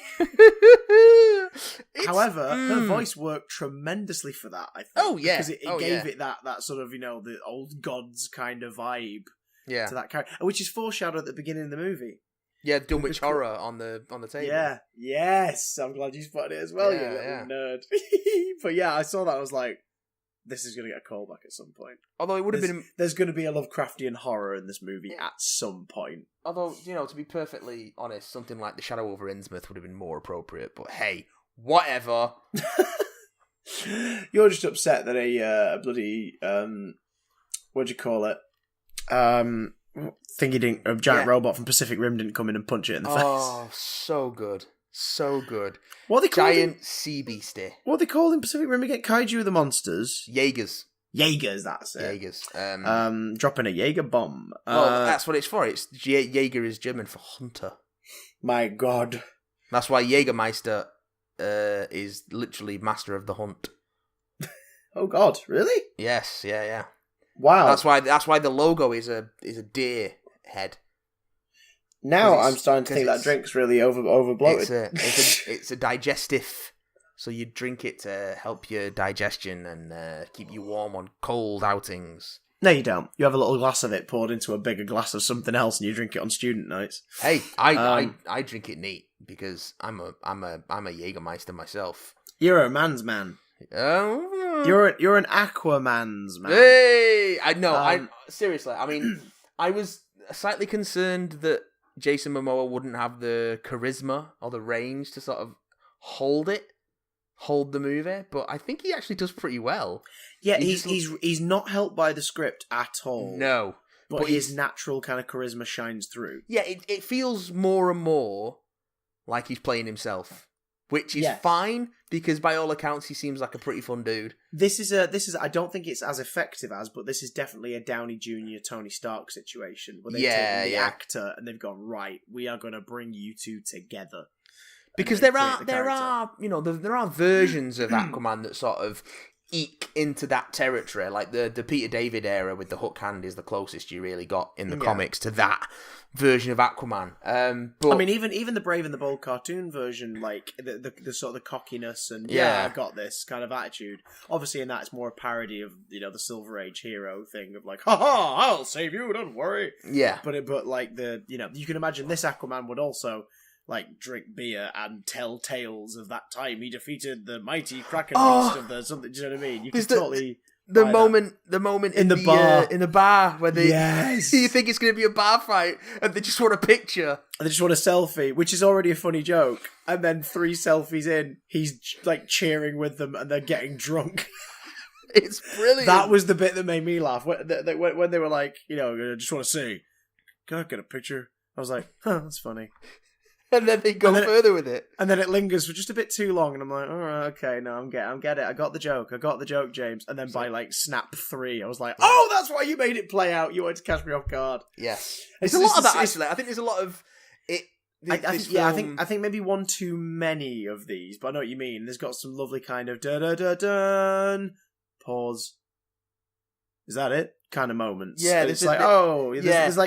Speaker 1: However, her voice worked tremendously for that, I think.
Speaker 2: Oh, yeah.
Speaker 1: Because it gave it that sort of, the old gods kind of vibe to that character, which is foreshadowed at the beginning of the movie.
Speaker 2: Yeah, Dunwich Horror on the table.
Speaker 1: Yeah, yes. I'm glad you spotted it as well, you little nerd. But yeah, I saw that, I was like, this is going to get a callback at some point.
Speaker 2: Although it would have been...
Speaker 1: There's going to be a Lovecraftian horror in this movie at some point.
Speaker 2: Although, to be perfectly honest, something like The Shadow over Innsmouth would have been more appropriate. But hey, whatever.
Speaker 1: You're just upset that a bloody... what do you call it? A giant robot from Pacific Rim didn't come in and punch it in the face.
Speaker 2: Oh, so good. So good.
Speaker 1: What are they called?
Speaker 2: Giant sea beastie.
Speaker 1: What are they called in Pacific Rim again? Kaiju the monsters?
Speaker 2: Jaegers.
Speaker 1: Jaegers, that's it.
Speaker 2: Jaegers.
Speaker 1: Dropping a Jaeger bomb.
Speaker 2: Well, that's what it's for. Jaeger is German for hunter.
Speaker 1: My God.
Speaker 2: That's why Jägermeister is literally master of the hunt.
Speaker 1: Oh God, really?
Speaker 2: Yes, yeah.
Speaker 1: Wow.
Speaker 2: That's why the logo is a deer head.
Speaker 1: Now I'm starting to think that drink's really over bloated.
Speaker 2: It's a digestive so you drink it to help your digestion and keep you warm on cold outings.
Speaker 1: No, you don't. You have a little glass of it poured into a bigger glass of something else, and you drink it on student nights.
Speaker 2: Hey, I drink it neat because I'm a Jägermeister myself.
Speaker 1: You're a man's man. You're an Aquaman's man.
Speaker 2: Hey, I seriously. I mean, I was slightly concerned that Jason Momoa wouldn't have the charisma or the range to sort of hold the movie, but I think he actually does pretty well.
Speaker 1: Yeah, he's not helped by the script at all.
Speaker 2: No,
Speaker 1: but his natural kind of charisma shines through.
Speaker 2: Yeah, it feels more and more like he's playing himself, which is fine because by all accounts he seems like a pretty fun dude.
Speaker 1: This is I don't think it's as effective as, but this is definitely a Downey Jr. Tony Stark situation where they've taken the actor and they've gone, right, we are going to bring you two together.
Speaker 2: Because there are versions of Aquaman that sort of eke into that territory, like the Peter David era with the hook hand is the closest you really got in the comics to that version of Aquaman. But
Speaker 1: I mean, even the Brave and the Bold cartoon version, like the sort of the cockiness and I got this kind of attitude. Obviously, in that it's more a parody of the Silver Age hero thing of like, ha ha, I'll save you, don't worry.
Speaker 2: Yeah,
Speaker 1: but like you can imagine this Aquaman would also like drink beer and tell tales of that time he defeated the mighty Kraken beast of the something. Do you know what I mean? You can totally
Speaker 2: the moment in the bar where they you think it's going to be a bar fight and they just want a picture.
Speaker 1: And they just want a selfie, which is already a funny joke. And then 3 selfies in, he's like cheering with them and they're getting drunk.
Speaker 2: It's brilliant.
Speaker 1: That was the bit that made me laugh when they were like, I just want to see, can I get a picture? I was like, that's funny.
Speaker 2: And then they go further with it.
Speaker 1: And then it lingers for just a bit too long, and I'm like, all right, okay, no, I'm get it. I got the joke, James. And then by like snap 3, I was like, oh, that's why you made it play out. You wanted to catch me off guard.
Speaker 2: Yes. There's a lot of that, actually. I think there's a lot of it.
Speaker 1: I think maybe one too many of these, but I know what you mean. There's got some lovely kind of dun pause. Is that it? Kind of moments.
Speaker 2: Yeah,
Speaker 1: it's like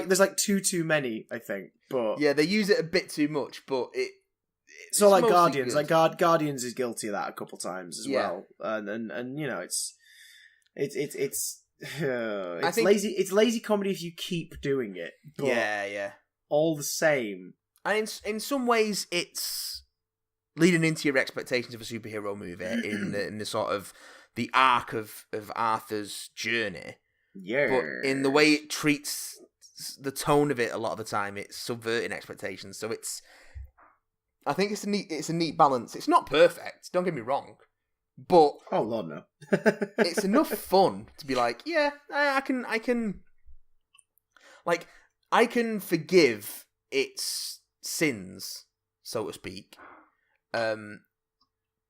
Speaker 1: there's like too many. I think, but
Speaker 2: they use it a bit too much. But it's
Speaker 1: not like Guardians. Good. Like Guardians is guilty of that a couple times as well, and it's lazy. It's lazy comedy if you keep doing it. But all the same,
Speaker 2: and in some ways, it's leading into your expectations of a superhero movie in the sort of the arc of Arthur's journey.
Speaker 1: Yeah.
Speaker 2: But in the way it treats the tone of it a lot of the time, it's subverting expectations. So I think it's a neat balance. It's not perfect, don't get me wrong. But
Speaker 1: oh Lord no.
Speaker 2: It's enough fun to be like, yeah, I can forgive its sins, so to speak.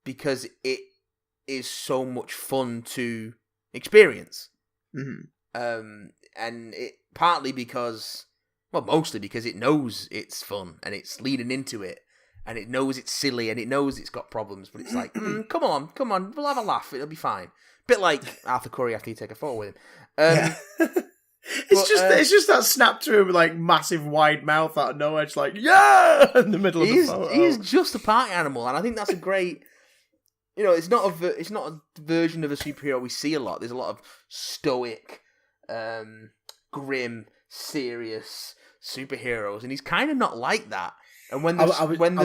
Speaker 2: Because it is so much fun to experience.
Speaker 1: Mm-hmm.
Speaker 2: And it partly because, mostly because it knows it's fun and it's leading into it and it knows it's silly and it knows it's got problems, but it's like, come on, we'll have a laugh, it'll be fine. Bit like Arthur Curry after you take a photo with him.
Speaker 1: It's just that snap to him with like massive wide mouth out of nowhere, just like, yeah, in the middle of the photo.
Speaker 2: He's just a party animal, and I think that's a great. It's not a version of a superhero we see a lot. There's a lot of stoic, grim, serious superheroes, and he's kind of not like that. And when the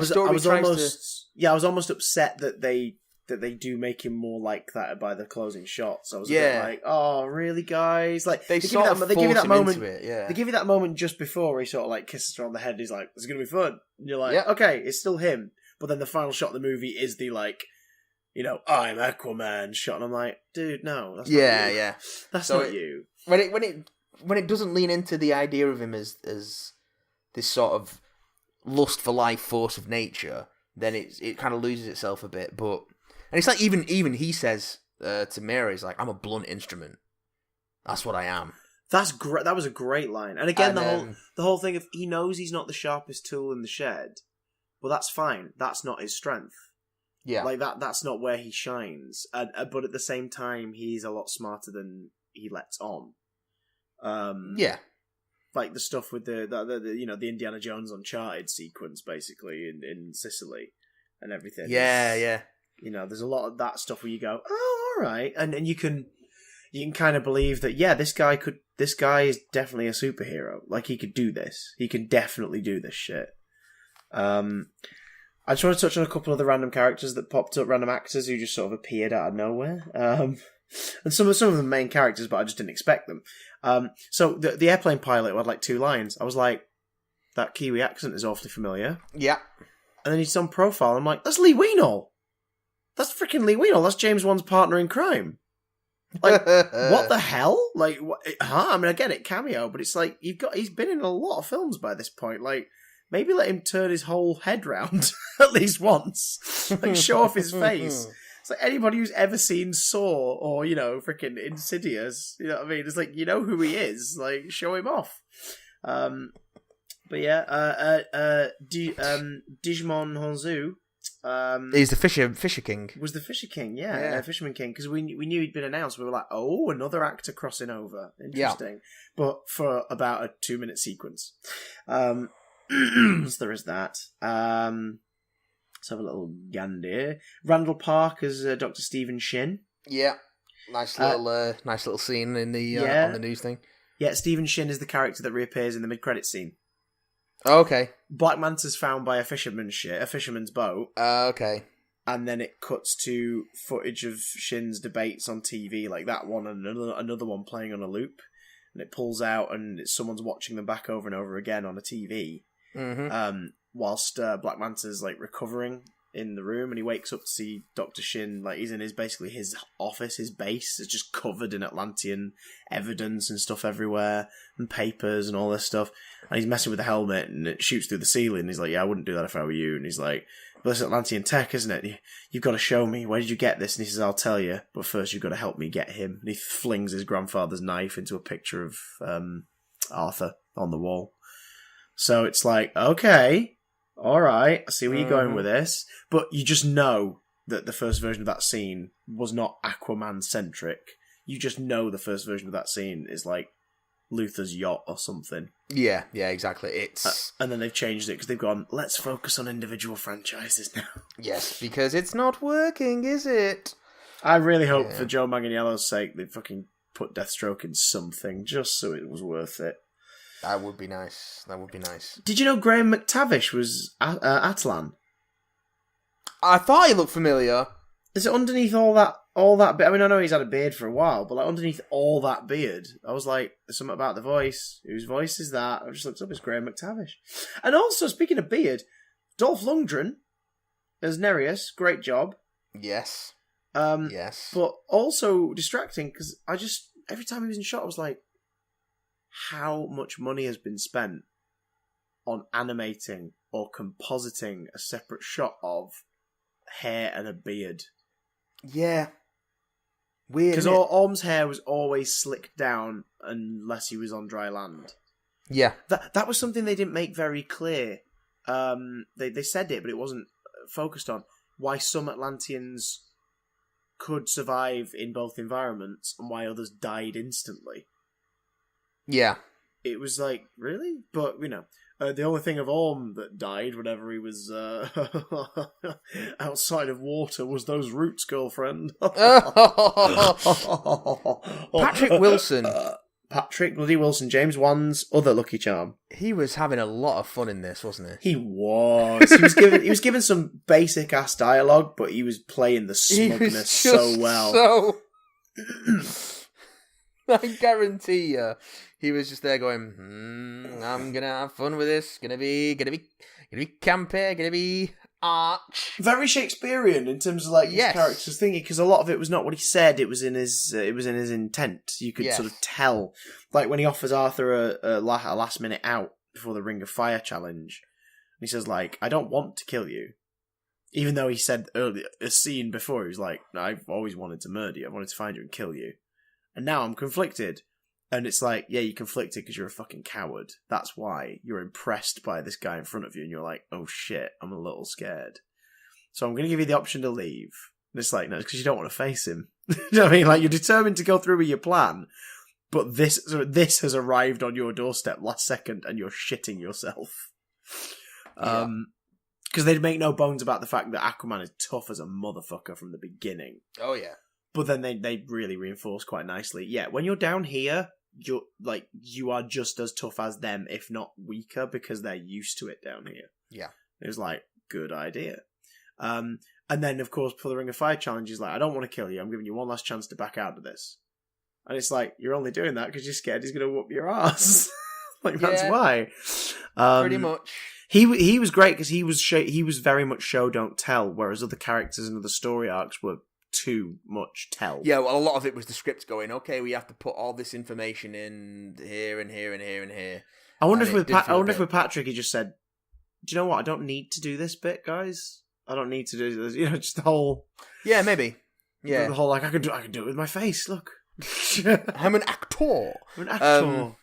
Speaker 2: story tries to,
Speaker 1: I was almost upset that they do make him more like that by the closing shots. I was a bit like, oh, really, guys? Like they give you that moment. They give you that moment just before he sort of like kisses her on the head. And he's like, "It's gonna be fun." And you're like, okay, it's still him. But then the final shot of the movie is the like, I'm Aquaman shot, and I'm like, dude, no, that's not you.
Speaker 2: Yeah.
Speaker 1: That's not you.
Speaker 2: When it doesn't lean into the idea of him as this sort of lust for life force of nature, then it kind of loses itself a bit. And it's like even he says to Mary, he's like, I'm a blunt instrument. That's what I am.
Speaker 1: That's great. That was a great line. And again, the whole thing of he knows he's not the sharpest tool in the shed. Well, that's fine. That's not his strength.
Speaker 2: Yeah,
Speaker 1: like that's not where he shines. But at the same time, he's a lot smarter than he lets on. Like the stuff with the Indiana Jones Uncharted sequence, basically in Sicily and everything.
Speaker 2: Yeah.
Speaker 1: there's a lot of that stuff where you go, oh, all right, and you can kind of believe that, yeah, this guy is definitely a superhero. Like, he could do this. He can definitely do this shit. I just want to touch on a couple of the random characters that popped up, random actors who just sort of appeared out of nowhere. And some of them main characters, but I just didn't expect them. So the airplane pilot who had like 2 lines, I was like, that Kiwi accent is awfully familiar.
Speaker 2: Yeah.
Speaker 1: And then he's on profile, and I'm like, that's Lee Weenall. That's freaking Lee Weenall. That's James Wan's partner in crime. Like, what the hell? Like, I mean, I get it, cameo, but it's like, he's been in a lot of films by this point. Like, maybe let him turn his whole head round at least once. Like, show off his face. It's like, anybody who's ever seen Saw or, freaking Insidious, you know what I mean? It's like, you know who he is. Like, show him off. But yeah, Digimon Honzu.
Speaker 2: He's the Fisher King.
Speaker 1: Was the Fisher King, yeah. Fisherman King, because we knew he'd been announced. We were like, oh, another actor crossing over. Interesting. Yeah. But for about a 2-minute sequence. So there is that. Let's have a little gander. Randall Park as Dr. Stephen Shin.
Speaker 2: Yeah. Nice little scene in the on the news thing.
Speaker 1: Yeah, Stephen Shin is the character that reappears in the mid-credits scene.
Speaker 2: Okay.
Speaker 1: Black Manta's found by a fisherman's boat.
Speaker 2: Okay.
Speaker 1: And then it cuts to footage of Shin's debates on TV, like that one and another one playing on a loop. And it pulls out and someone's watching them back over and over again on a TV. Mm-hmm. Whilst Black Manta's like recovering in the room, and he wakes up to see Dr. Shin, like he's in his office, his base is just covered in Atlantean evidence and stuff everywhere, and papers and all this stuff, and he's messing with the helmet and it shoots through the ceiling. He's like, yeah, I wouldn't do that if I were you. And he's like, but it's Atlantean tech, isn't it? You've got to show me. Where did you get this? And he says, I'll tell you, but first you've got to help me get him. And he flings his grandfather's knife into a picture of Arthur on the wall. So it's like, okay, all right, I see where you're going with this. But you just know that the first version of that scene was not Aquaman-centric. You just know the first version of that scene is like Luther's yacht or something.
Speaker 2: Yeah, exactly. It's
Speaker 1: and then they've changed it because they've gone, let's focus on individual franchises now.
Speaker 2: Yes, because it's not working, is it?
Speaker 1: I really hope for Joe Manganiello's sake they fucking put Deathstroke in something just so it was worth it.
Speaker 2: That would be nice.
Speaker 1: Did you know Graham McTavish was Atlan?
Speaker 2: I thought he looked familiar.
Speaker 1: Is it underneath all that bit? I mean, I know he's had a beard for a while, but like underneath all that beard, I was like, there's something about the voice. Whose voice is that? I just looked up, it's Graham McTavish. And also, speaking of beard, Dolph Lundgren as Nereus, great job.
Speaker 2: Yes.
Speaker 1: Yes. But also distracting, because every time he was in shot, I was like, how much money has been spent on animating or compositing a separate shot of hair and a beard?
Speaker 2: Yeah. Weird.
Speaker 1: Because Orm's hair was always slicked down unless he was on dry land.
Speaker 2: Yeah.
Speaker 1: That was something they didn't make very clear. They said it, but it wasn't focused on why some Atlanteans could survive in both environments and why others died instantly.
Speaker 2: Yeah.
Speaker 1: It was like, really? But, the only thing of Orm that died whenever he was outside of water was those roots, girlfriend.
Speaker 2: Patrick Wilson.
Speaker 1: Patrick Bloody Wilson, James Wan's other lucky charm.
Speaker 2: He was having a lot of fun in this, wasn't he?
Speaker 1: He was. He was given some basic ass dialogue, but he was playing the smugness so well.
Speaker 2: I guarantee you, he was just there going, I'm gonna have fun with this. Gonna be campy. Gonna be arch.
Speaker 1: Very Shakespearean in terms of like his character's thinking, because a lot of it was not what he said. It was in his intent. You could sort of tell, like when he offers Arthur a last minute out before the Ring of Fire challenge, and he says like, I don't want to kill you. Even though he said earlier, a scene before, he was like, I've always wanted to murder you. I wanted to find you and kill you. And now I'm conflicted. And it's like, yeah, you're conflicted because you're a fucking coward. That's why you're impressed by this guy in front of you. And you're like, oh shit, I'm a little scared. So I'm going to give you the option to leave. And it's like, no, it's because you don't want to face him. You know what I mean? Like, you're determined to go through with your plan. But this has arrived on your doorstep last second and you're shitting yourself. Because they'd make no bones about the fact that Aquaman is tough as a motherfucker from the beginning.
Speaker 2: Oh, yeah.
Speaker 1: But then they really reinforce quite nicely. Yeah, when you're down here, you are just as tough as them, if not weaker, because they're used to it down here.
Speaker 2: Yeah.
Speaker 1: It was like, good idea. And then, of course, for the Ring of Fire challenge, he's like, I don't want to kill you. I'm giving you one last chance to back out of this. And it's like, you're only doing that because you're scared he's going to whoop your ass. Like, that's why.
Speaker 2: Pretty much.
Speaker 1: He was great because he was very much show don't tell, whereas other characters and other story arcs were too much tell.
Speaker 2: Yeah, well, a lot of it was the script going, okay, we have to put all this information in here and here and here and here.
Speaker 1: I wonder if with Patrick he just said, do you know what? I don't need to do this bit, guys. I don't need to do this. Just the whole.
Speaker 2: Yeah, maybe. Yeah,
Speaker 1: the whole like I can do it with my face. Look,
Speaker 2: I'm an actor.
Speaker 1: I'm an actor.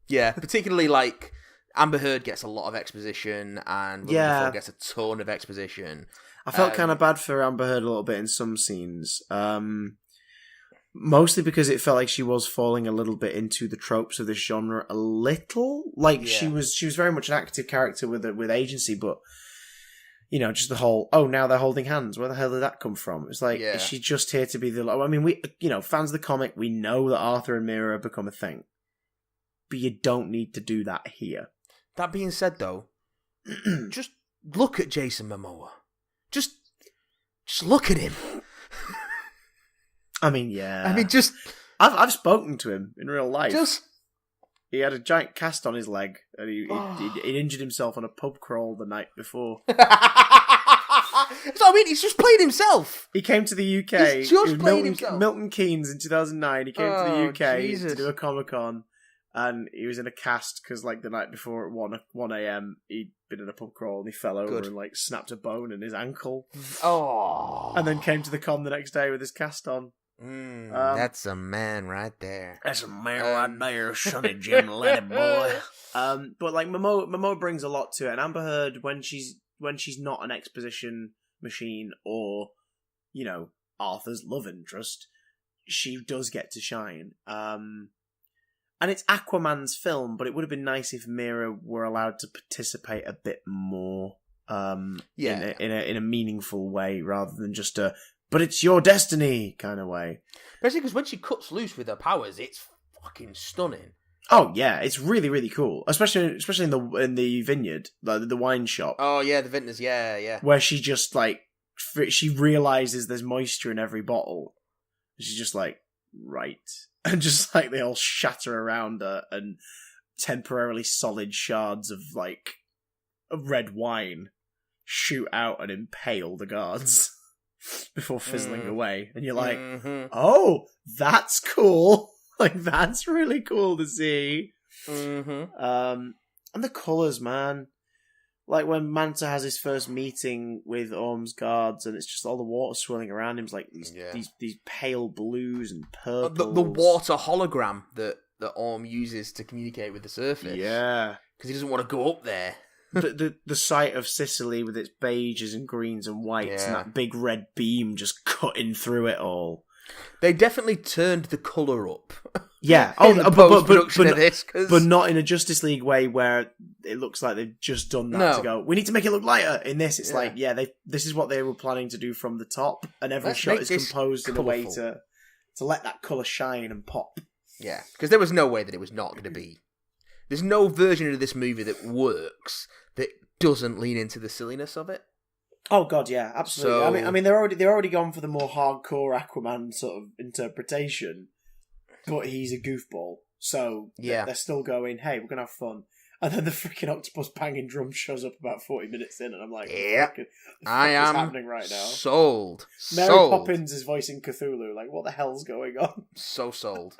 Speaker 2: Yeah, particularly like Amber Heard gets a lot of exposition, and Willem Dafoe gets a ton of exposition.
Speaker 1: I felt kind of bad for Amber Heard a little bit in some scenes, mostly because it felt like she was falling a little bit into the tropes of this genre a little. Like she was very much an active character with agency, but just the whole now they're holding hands. Where the hell did that come from? It's like is she just here to be the? I mean, we fans of the comic, we know that Arthur and Mira have become a thing, but you don't need to do that here.
Speaker 2: That being said, though, just look at Jason Momoa. Just look at him.
Speaker 1: I mean, yeah.
Speaker 2: I mean, just
Speaker 1: I've spoken to him in real life.
Speaker 2: Just
Speaker 1: he had a giant cast on his leg, and he injured himself on a pub crawl the night before.
Speaker 2: So I mean, he's just played himself.
Speaker 1: He came to the UK.
Speaker 2: He's just played himself.
Speaker 1: Milton Keynes in 2009. He came to the UK
Speaker 2: Jesus.
Speaker 1: to do a Comic-Con. And he was in a cast because, like, the night before at 1 a.m., he'd been in a pub crawl and he fell over and, like, snapped a bone in his ankle.
Speaker 2: Oh.
Speaker 1: And then came to the con the next day with his cast on.
Speaker 2: That's a man right there.
Speaker 1: That's a man right there, Sonny Jim, let it boy. But, like, Momoa brings a lot to it. And Amber Heard, when she's not an exposition machine or, Arthur's love interest, she does get to shine. And it's Aquaman's film, but it would have been nice if Mira were allowed to participate a bit more in a meaningful way rather than just but it's your destiny kind of way.
Speaker 2: Basically, because when she cuts loose with her powers, it's fucking stunning.
Speaker 1: Oh yeah, it's really really cool, especially in the vineyard, the wine shop.
Speaker 2: Oh yeah, the vintners, yeah.
Speaker 1: Where she just like she realizes there's moisture in every bottle. She's just like, right. And just, like, they all shatter around her, and temporarily solid shards of, like, red wine shoot out and impale the guards before fizzling away. And you're like, oh, that's cool. Like, that's really cool to see. And the colours, man. Like, when Manta has his first meeting with Orm's guards, and it's just all the water swirling around him, it's like these pale blues and purples.
Speaker 2: The water hologram that Orm uses to communicate with the surface.
Speaker 1: Yeah.
Speaker 2: Because he doesn't want to go up there.
Speaker 1: the sight of Sicily with its beiges and greens and whites and that big red beam just cutting through it all.
Speaker 2: They definitely turned the colour up.
Speaker 1: Yeah. But not in a Justice League way where it looks like they've just done that to go, we need to make it look lighter. In this, it's like, this is what they were planning to do from the top, and every shot is composed in a way to let that colour shine and pop.
Speaker 2: Yeah, because there was no way that it was not going to be. There's no version of this movie that works that doesn't lean into the silliness of it.
Speaker 1: Oh god, yeah, absolutely.
Speaker 2: So,
Speaker 1: I mean, they're already gone for the more hardcore Aquaman sort of interpretation, but he's a goofball, so they're still going, hey, we're gonna have fun. And then the freaking octopus banging drum shows up about 40 minutes in, and I'm like,
Speaker 2: yeah,
Speaker 1: I am happening right now.
Speaker 2: Sold.
Speaker 1: Mary Poppins is voicing Cthulhu. Like, what the hell's going on?
Speaker 2: So sold.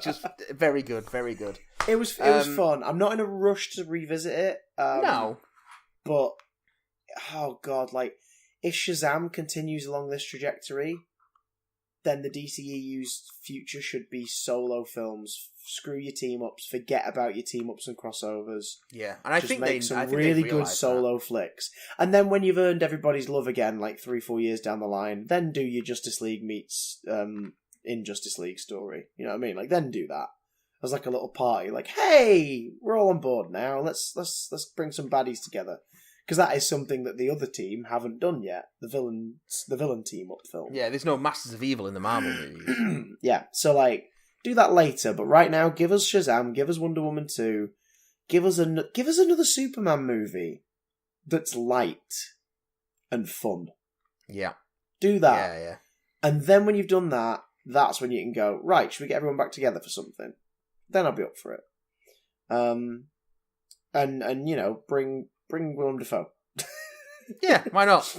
Speaker 2: Just very good, very good.
Speaker 1: It was fun. I'm not in a rush to revisit it.
Speaker 2: No,
Speaker 1: but oh god, like if Shazam continues along this trajectory, then the DCEU's future should be solo films. Screw your team ups, forget about your team ups and crossovers.
Speaker 2: Yeah, and I
Speaker 1: just
Speaker 2: think
Speaker 1: make some really good solo flicks. And then when you've earned everybody's love again, like 3-4 years down the line, then do your Justice League meets Injustice League story. You know what I mean? Like then do that as like a little party. Like, hey, we're all on board now. Let's bring some baddies together. Because that is something that the other team haven't done yet. The villain team up film.
Speaker 2: Yeah, there's no Masters of Evil in the Marvel movies.
Speaker 1: Yeah, so like do that later. But right now, give us Shazam, give us Wonder Woman 2, give us another Superman movie that's light and fun.
Speaker 2: Yeah,
Speaker 1: do that.
Speaker 2: Yeah.
Speaker 1: And then when you've done that, that's when you can go, right, should we get everyone back together for something? Then I'll be up for it. And bring Willem Dafoe.
Speaker 2: Yeah, why not?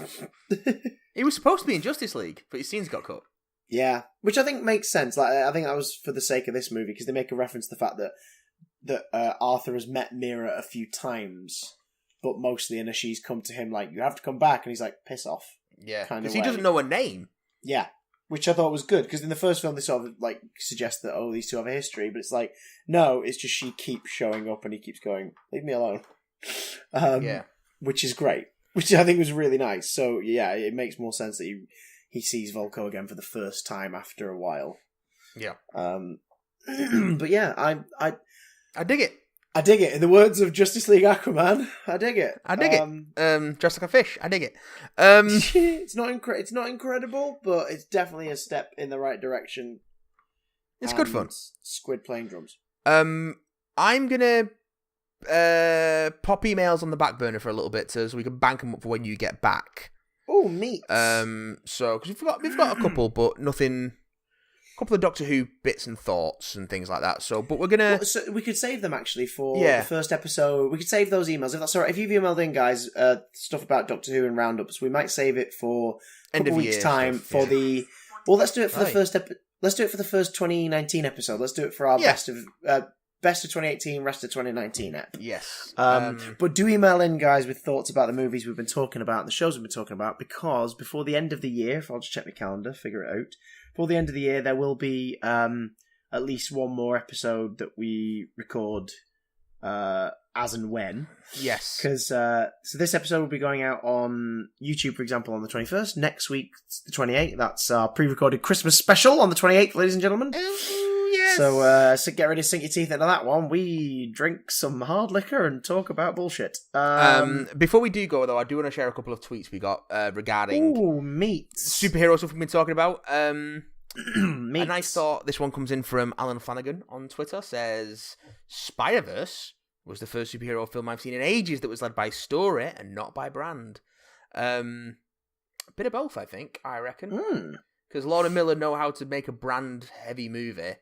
Speaker 2: He was supposed to be in Justice League, but his scenes got cut.
Speaker 1: Yeah, which I think makes sense. Like, I think that was for the sake of this movie, because they make a reference to the fact that Arthur has met Mira a few times, but mostly in she's come to him like, you have to come back, and he's like, piss off.
Speaker 2: Yeah, because he doesn't know her name.
Speaker 1: Yeah, which I thought was good, because in the first film they sort of like suggest that, oh, these two have a history, but it's like, no, it's just she keeps showing up and he keeps going, leave me alone. Which is great, which I think was really nice. So yeah, it makes more sense that he sees Volko again for the first time after a while. Yeah. But yeah, I dig it. I dig it. In the words of Justice League Aquaman, I dig it.
Speaker 2: I dig it. Dressed like a fish. I dig it.
Speaker 1: It's not incredible, but it's definitely a step in the right direction.
Speaker 2: It's good fun.
Speaker 1: Squid playing drums.
Speaker 2: I'm gonna pop emails on the back burner for a little bit so we can bank them up for when you get back.
Speaker 1: Oh, meat.
Speaker 2: So because we've got a couple, but nothing. A couple of Doctor Who bits and thoughts and things like that. So, but we're gonna.
Speaker 1: So we could save them actually for the first episode. We could save those emails if that's all right. If you've emailed in, guys, stuff about Doctor Who and roundups, we might save it for a couple of weeks' time for the. Well, let's do it for the first. Let's do it for the first 2019 episode. Let's do it for our best of 2018, rest of 2019 ep.
Speaker 2: Yes.
Speaker 1: But do email in, guys, with thoughts about the movies we've been talking about and the shows we've been talking about, because before the end of the year, if I'll just check my calendar, figure it out. Before the end of the year, there will be at least one more episode that we record as and when.
Speaker 2: Yes.
Speaker 1: Because so this episode will be going out on YouTube, for example, on the 21st. Next week, the 28th. That's our pre-recorded Christmas special on the 28th, ladies and gentlemen.
Speaker 2: Oh, yes.
Speaker 1: So get ready to sink your teeth into that one. We drink some hard liquor and talk about bullshit.
Speaker 2: Before we do go, though, I do want to share a couple of tweets we got regarding
Speaker 1: meat
Speaker 2: superhero stuff we've been talking about.
Speaker 1: Meat.
Speaker 2: A nice thought. This one comes in from Alan Flanagan on Twitter. Says Spider-Verse was the first superhero film I've seen in ages that was led by story and not by brand. A bit of both, I think. I reckon because Lord and Miller know how to make a brand-heavy movie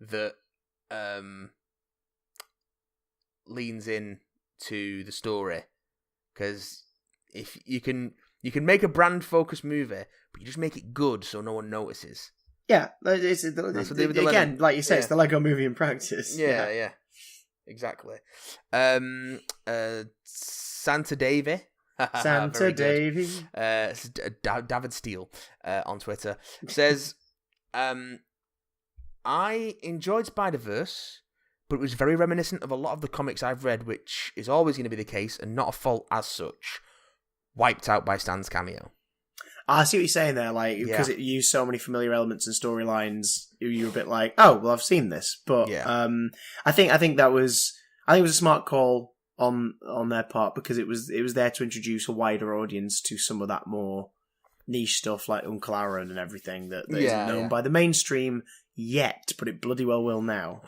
Speaker 2: that leans in to the story. Because if you can make a brand-focused movie, but you just make it good so no one notices.
Speaker 1: Yeah, it's again, like you say, it's the Lego movie in practice.
Speaker 2: Yeah. Exactly. Santa Davey.
Speaker 1: Santa Davey.
Speaker 2: David Steele on Twitter says, I enjoyed Spider-Verse, but it was very reminiscent of a lot of the comics I've read, which is always going to be the case and not a fault as such. Wiped out by Stan's cameo.
Speaker 1: I see what you're saying there, like, because it used so many familiar elements and storylines, you're a bit like, oh, well, I've seen this. But I think it was a smart call on their part, because it was there to introduce a wider audience to some of that more niche stuff, like Uncle Aaron and everything that isn't known by the mainstream yet, but it bloody well will now.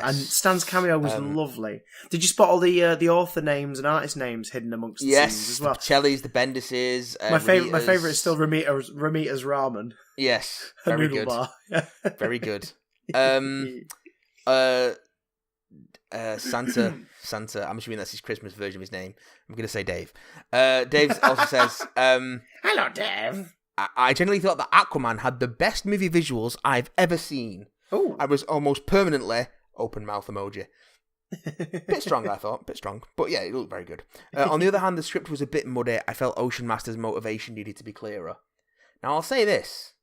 Speaker 1: And Stan's cameo was lovely. Did you spot all the author names and artist names hidden amongst the scenes as well?
Speaker 2: The Pacellis, the Bendises.
Speaker 1: My favourite is still Ramita's ramen.
Speaker 2: Yes, very good.
Speaker 1: Bar.
Speaker 2: Very good. Santa. I'm assuming that's his Christmas version of his name. I'm going to say Dave. Dave also says,
Speaker 1: hello, Dave.
Speaker 2: I generally thought that Aquaman had the best movie visuals I've ever seen.
Speaker 1: Oh,
Speaker 2: I was almost permanently open mouth emoji. Bit strong, I thought. Bit strong. But yeah, it looked very good. On the other hand, the script was a bit muddy. I felt Ocean Master's motivation needed to be clearer. Now, I'll say this.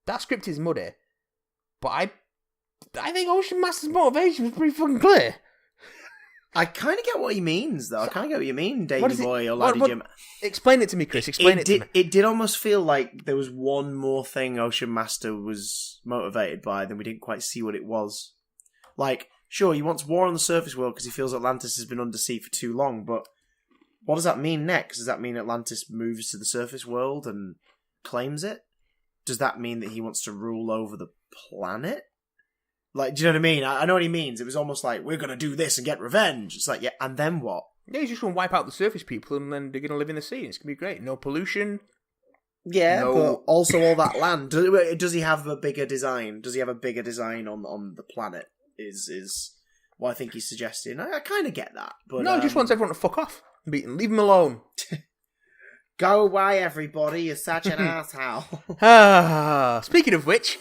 Speaker 2: That script is muddy, but I think Ocean Master's motivation was pretty fucking clear.
Speaker 1: I kind of get what he means, though. I kind of get what you mean, Davey Boy or Laddie Jim.
Speaker 2: Explain it to me, Chris. Explain it to me.
Speaker 1: It did almost feel like there was one more thing Ocean Master was motivated by, then we didn't quite see what it was. Like, sure, he wants war on the surface world because he feels Atlantis has been under sea for too long, but what does that mean next? Does that mean Atlantis moves to the surface world and claims it? Does that mean that he wants to rule over the planet? Like, do you know what I mean? I know what he means. It was almost like, we're going to do this and get revenge. It's like, yeah, and then what?
Speaker 2: Yeah, he's just going to wipe out the surface people and then they're going to live in the sea. It's going to be great. No pollution.
Speaker 1: Yeah,
Speaker 2: No.
Speaker 1: but also all that land. Does he have a bigger design? Does he have a bigger design on the planet? Is what I think he's suggesting. I kind of get that. But
Speaker 2: No, he just wants everyone to fuck off. Leave him alone.
Speaker 1: Go away, everybody. You're such an asshole.
Speaker 2: Speaking of which,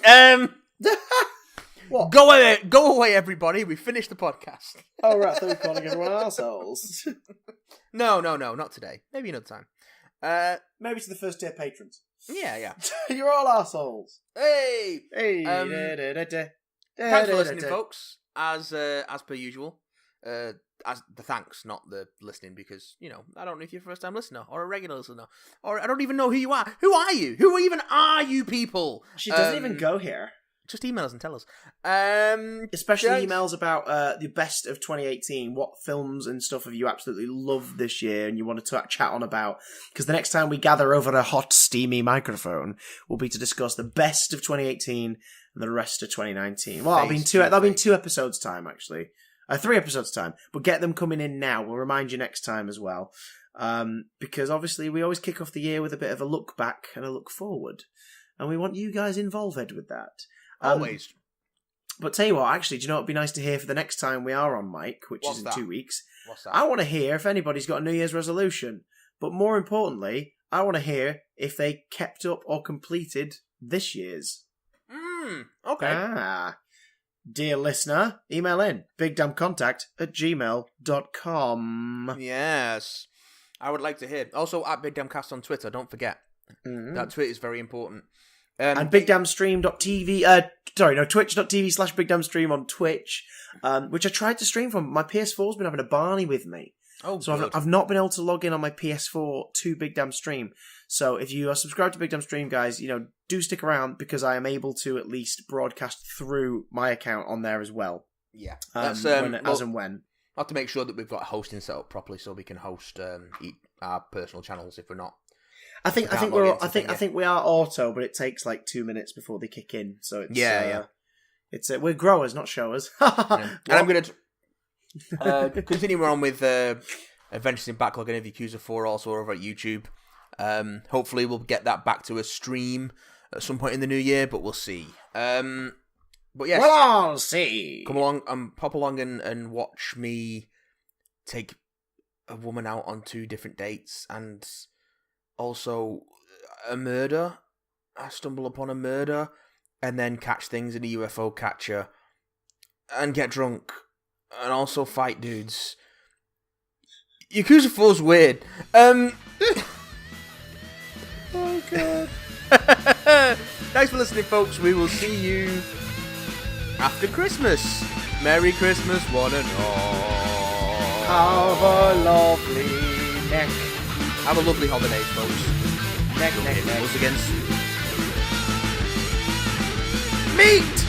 Speaker 1: What?
Speaker 2: Go away, everybody. We finished the podcast.
Speaker 1: Oh, right. I thought we were calling everyone assholes.
Speaker 2: No, not today. Maybe another time.
Speaker 1: Maybe to the first tier patrons.
Speaker 2: Yeah.
Speaker 1: You're all assholes.
Speaker 2: Hey!
Speaker 1: Hey.
Speaker 2: Thanks for listening, folks. As per usual. As the thanks, not the listening, because, I don't know if you're a first-time listener or a regular listener, or I don't even know who you are. Who are you? Who even are you people?
Speaker 1: She doesn't even go here.
Speaker 2: Just email us and tell us.
Speaker 1: Especially emails about the best of 2018. What films and stuff have you absolutely loved this year and you want to chat on about? Because the next time we gather over a hot, steamy microphone will be to discuss the best of 2018 and the rest of 2019. Well, that'll be in 2 episodes' time, actually. 3 episodes' time. But get them coming in now. We'll remind you next time as well. Because obviously we always kick off the year with a bit of a look back and a look forward. And we want you guys involved with that.
Speaker 2: Always.
Speaker 1: But tell you what, actually, do you know what would be nice to hear for the next time we are on mic, which
Speaker 2: What's
Speaker 1: is in
Speaker 2: that?
Speaker 1: 2 weeks?
Speaker 2: What's that?
Speaker 1: I want to hear if anybody's got a New Year's resolution. But more importantly, I want to hear if they kept up or completed this year's.
Speaker 2: Okay.
Speaker 1: Dear listener, email in bigdamcontact@gmail.com.
Speaker 2: Yes. I would like to hear. Also, at BigDamCast on Twitter, don't forget. That Twitter is very important.
Speaker 1: And bigdamstream.tv, twitch.tv/bigdamstream on Twitch, which I tried to stream from. My PS4's been having a Barney with me.
Speaker 2: Oh,
Speaker 1: so
Speaker 2: good.
Speaker 1: I've not been able to log in on my PS4 to Big Damn Stream. So if you are subscribed to Big Damn Stream, guys, do stick around because I am able to at least broadcast through my account on there as well.
Speaker 2: Yeah.
Speaker 1: As and when.
Speaker 2: I'll have to make sure that we've got hosting set up properly so we can host our personal channels if we're not.
Speaker 1: I think we are auto, but it takes like 2 minutes before they kick in. So it's It's we're growers, not showers.
Speaker 2: And I'm going to continue on with Adventures in Backlog and Yakuza 4 also over at YouTube. Hopefully we'll get that back to a stream at some point in the new year, but we'll see. But yes,
Speaker 1: well, I'll see.
Speaker 2: Come along and pop along and watch me take a woman out on 2 different dates and also a murder. I stumble upon a murder and then catch things in a UFO catcher and get drunk and also fight dudes. Yakuza 4's weird.
Speaker 1: Oh god.
Speaker 2: Thanks for listening, folks. We will see you after Christmas. Merry Christmas, one and all.
Speaker 1: Have a lovely neck.
Speaker 2: Have a lovely holiday, folks.
Speaker 1: Neck.
Speaker 2: Once again soon.
Speaker 1: Meat!